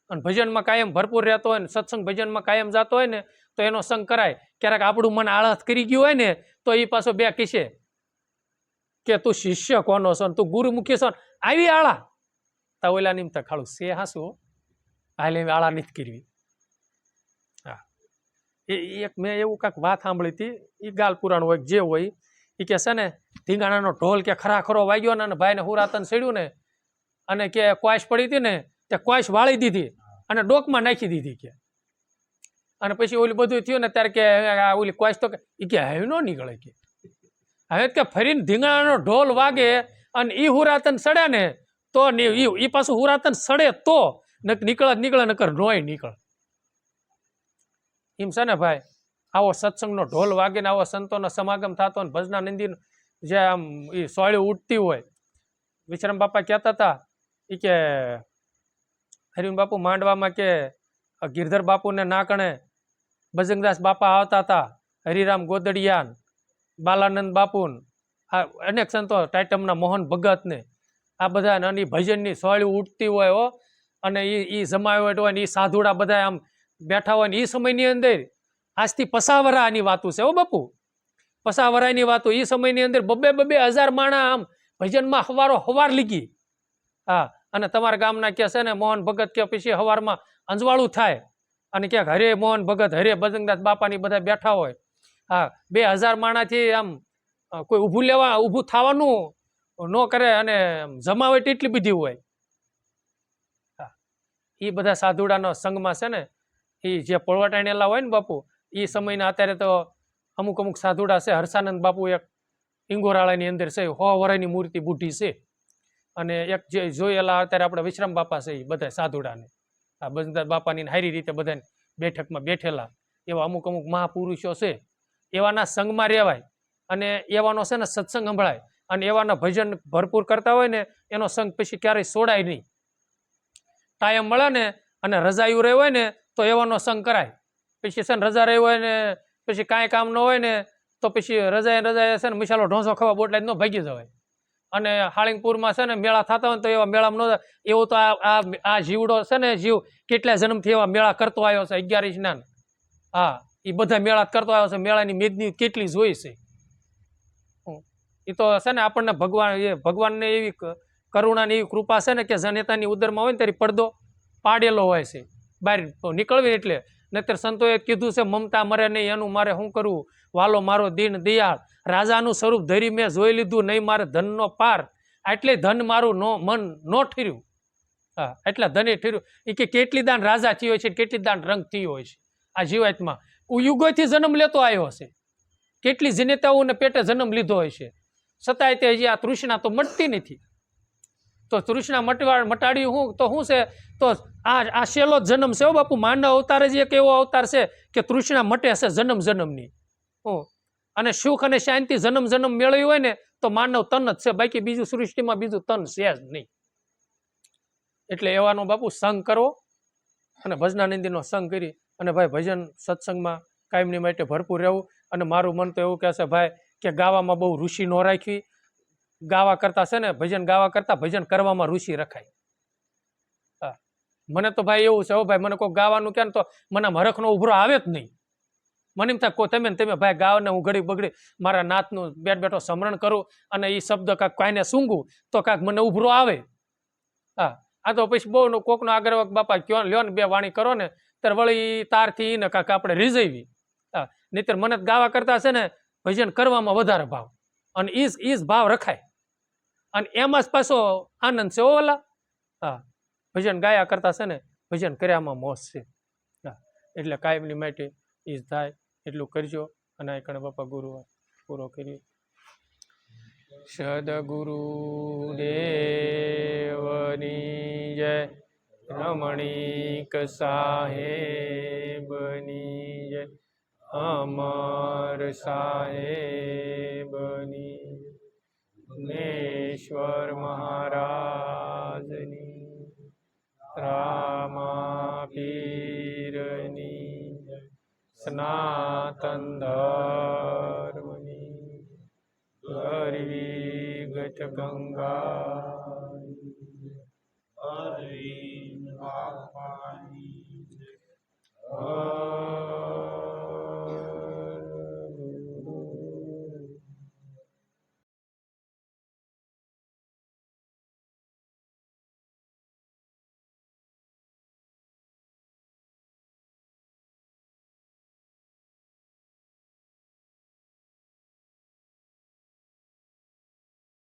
અને ભજનમાં કાયમ ભરપૂર રહેતો હોય ને, સત્સંગ ભજનમાં કાયમ જતો હોય ને તો એનો સંગ કરાય. ક્યારેક આપણું મન આળસ કરી ગયું હોય ને તો એ પાછો બે કીશે કે તું શિષ્ય કોનો છો ને તું ગુરુમુખી છો ને આવી આળા તા ઓલા નિમતા ખાડું સે હાસું હાલે આળા નથી કરવી. હા, એક મેં એવું કાંઈક વાત સાંભળી હતી, એ ગાલ પુરાણ હોય જે હોય એ કે છે ને ધીંગાણાનો ઢોલ કે ખરાખરો વાગ્યો ને ભાઈને હુરાતન સેડ્યું ને અને કે ક્વાશ પડી હતી ને તે ક્વાશ વાળી દીધી અને ડોકમાં નાખી દીધી કે, અને પછી ઓલું બધું થયું ને ત્યારે કે ઓલી ક્વાશ તો એ કે હવે ન નીકળે કે, હવે કે ફરીને ધીંગાણાનો ઢોલ વાગે અને એ હુરાતન સડે ને તો એ પાછું હુરાતન સડે તો નીકળે નકર નોય નીકળે. એમ છે ને ભાઈ આવો સત્સંગનો ઢોલ વાગે ને આવો સંતોનો સમાગમ થતો ને ભજનાનંદી જે આમ એ સોળી ઉઠતી હોય. વિશ્રામ બાપા કહેતા હતા એ કે હરિમ બાપુ માંડવામાં કે ગિરધર બાપુને ના કણે બજરંગદાસ બાપા આવતા હતા, હરિરામ ગોદડિયાન, બાલાનંદ બાપુન, આ અનેક સંતો ટાઇટમના મોહન ભગત ને આ બધા નાની ભજનની સોળી ઉઠતી હોય હો, અને એ જમાવટ હોય ને એ સાધુડા બધા આમ બેઠા હોય ને એ સમયની અંદર આજથી પસાવરાની વાતો છે હો બાપુ, પસાવરાની વાતો. એ સમયની અંદર 2,000 માણા આમ ભજનમાં હવાર લીગી. હા, અને તમારા ગામના કે છે ને મોહન ભગત કે પછી હવારમાં અંજવાળું થાય અને ક્યાંક હરે મોહન ભગત હરે બજરંગદાસ બાપાની બધા બેઠા હોય. હા, 2,000 માણાથી આમ કોઈ ઊભું થવાનું ન કરે અને જમાવટ એટલી બધી હોય. હા, એ બધા સાધુડાનો સંગમાં છે ને એ જે પળવટાણેલા હોય ને બાપુ એ સમયના અત્યારે તો અમુક સાધુડા છે. હર્ષાનંદ બાપુ એક ઇંગોરાળાની અંદર છે, 100 વર્ષની મૂર્તિ બુઢી છે, અને એક જે જોયેલા અત્યારે આપણે વિશ્રામ બાપા છે એ બધા સાધુડાને આ બજરંગદાસ બાપાની સારી રીતે બધાને બેઠકમાં બેઠેલા એવા અમુક મહાપુરુષો છે. એવાના સંગમાં રહેવાય અને એવાનો છે ને સત્સંગ સંભળાય, અને એવાના ભજન ભરપૂર કરતા હોય ને એનો સંગ પછી ક્યારેય છોડાય નહીં. ટાઈમ મળે ને અને રજાયું રહ્યું હોય ને તો એવાનો સંગ કરાય. પછી છે ને રજા રહી હોય ને પછી કાંઈ કામ ન હોય ને તો પછી રજાએ છે ને મસાલો ઢોંસો ખાવા બોટલા ન ભાગી જવાય. અને હાળીંગપુરમાં છે ને મેળા થતા હોય તો એવા મેળામાં ન એવું તો આ જીવડો છે ને જીવ કેટલા જન્મથી એવા મેળા કરતો આવ્યો છે, 11 સ્નાન. હા, એ બધા મેળા કરતો આવ્યો છે, મેળાની મેદની કેટલી જોઈ છે. એ તો છે ને આપણને ભગવાનને એવી કરુણાની એવી કૃપા છે ને કે જનેતાની ઉદરમાં હોય ને ત્યારે પડદો પાડેલો હોય છે બહાર નીકળવી. એટલે નહીતર સંતોએ કીધું છે મમતા મરે નહીં એનું મારે શું કરવું, વાલો મારો દીન દયાળ, રાજાનું સ્વરૂપ ધરી મેં જોઈ લીધું નહીં મારે ધનનો પાર, એટલે ધન મારું મન ન ઠર્યું. હા, એટલે ધને ઠર્યું. એ કે કેટલી દાન રાજા થયો છે, કેટલી દાન રંગ થયો હોય છે. આ જીવાતમાં યુગોથી જન્મ લેતો આવ્યો છે, કેટલી જનેતાઓને પેટે જન્મ લીધો હોય છે, છતાંય તે હજી આ તૃષ્ણા તો મટતી નથી. તો તૃષ્ણા મટાડી હું તો શું છે, તો આ છેલ્લો જન્મ છે હો બાપુ. માનવ અવતાર જ એક એવો અવતાર છે કે તૃષ્ણા મટે છે જન્મની. અને સુખ અને શાંતિ જન્મ મેળવી હોય ને તો માનવ તન જ છે, બાકી બીજું સૃષ્ટિમાં બીજું તન છે જ નહીં. એટલે એવાનો બાપુ સંગ કરવો અને ભજનાનંદીનો સંગ કરી અને ભાઈ ભજન સત્સંગમાં કાયમની માટે ભરપૂર રહેવું. અને મારું મન તો એવું કહેશે ભાઈ કે ગાવામાં બહુ રુચિ ન રાખવી. ગાવા કરતા છે ને ભજન ગાવા કરતા ભજન કરવામાં રુચિ રખાય. હા, મને તો ભાઈ એવું છે હો ભાઈ, મને કોઈ ગાવાનું કે ને તો મને હરખનો ઉભરો આવે જ નહીં. મને એમ થાય તમે ભાઈ ગાવ ને હું ઘડી બગડી મારા નાતનું બેઠો સ્મરણ કરું અને એ શબ્દ કાંક કાંઈને સૂંઘું તો કાંક મને ઉભરો આવે. હા, આ તો પછી બહુ કોકનો આગળ બાપા કયો લ્યો ને 2 વાણી કરો ને ત્યારે વળી તારથી ને કાંક આપણે રીઝવી. હા, નહીતર મને ગાવા કરતા છે ને ભજન કરવામાં વધારે ભાવ, અને ઈ જ ભાવ રખાય, અને એમાં જ પાછો આનંદ છે ઓલા. હા, ભજન ગાયા કરતા છે ને ભજન કર્યામાં મોજ છે. હા, એટલે કાયમની માટે ઈ જ થાય એટલું કરજો. અને આ કણે બાપા ગુરુ પૂરો કરીએ. સદગુરુ દેવની જય, રમણીક સાહેબની જય, અમર સાહેબની, જ્ઞેશ્વર મહારાજની, રામા પીરની જય, સનાતન ધર્મની, ગરવી ગટ ગંગા, અરવિંદ બાપાની જય.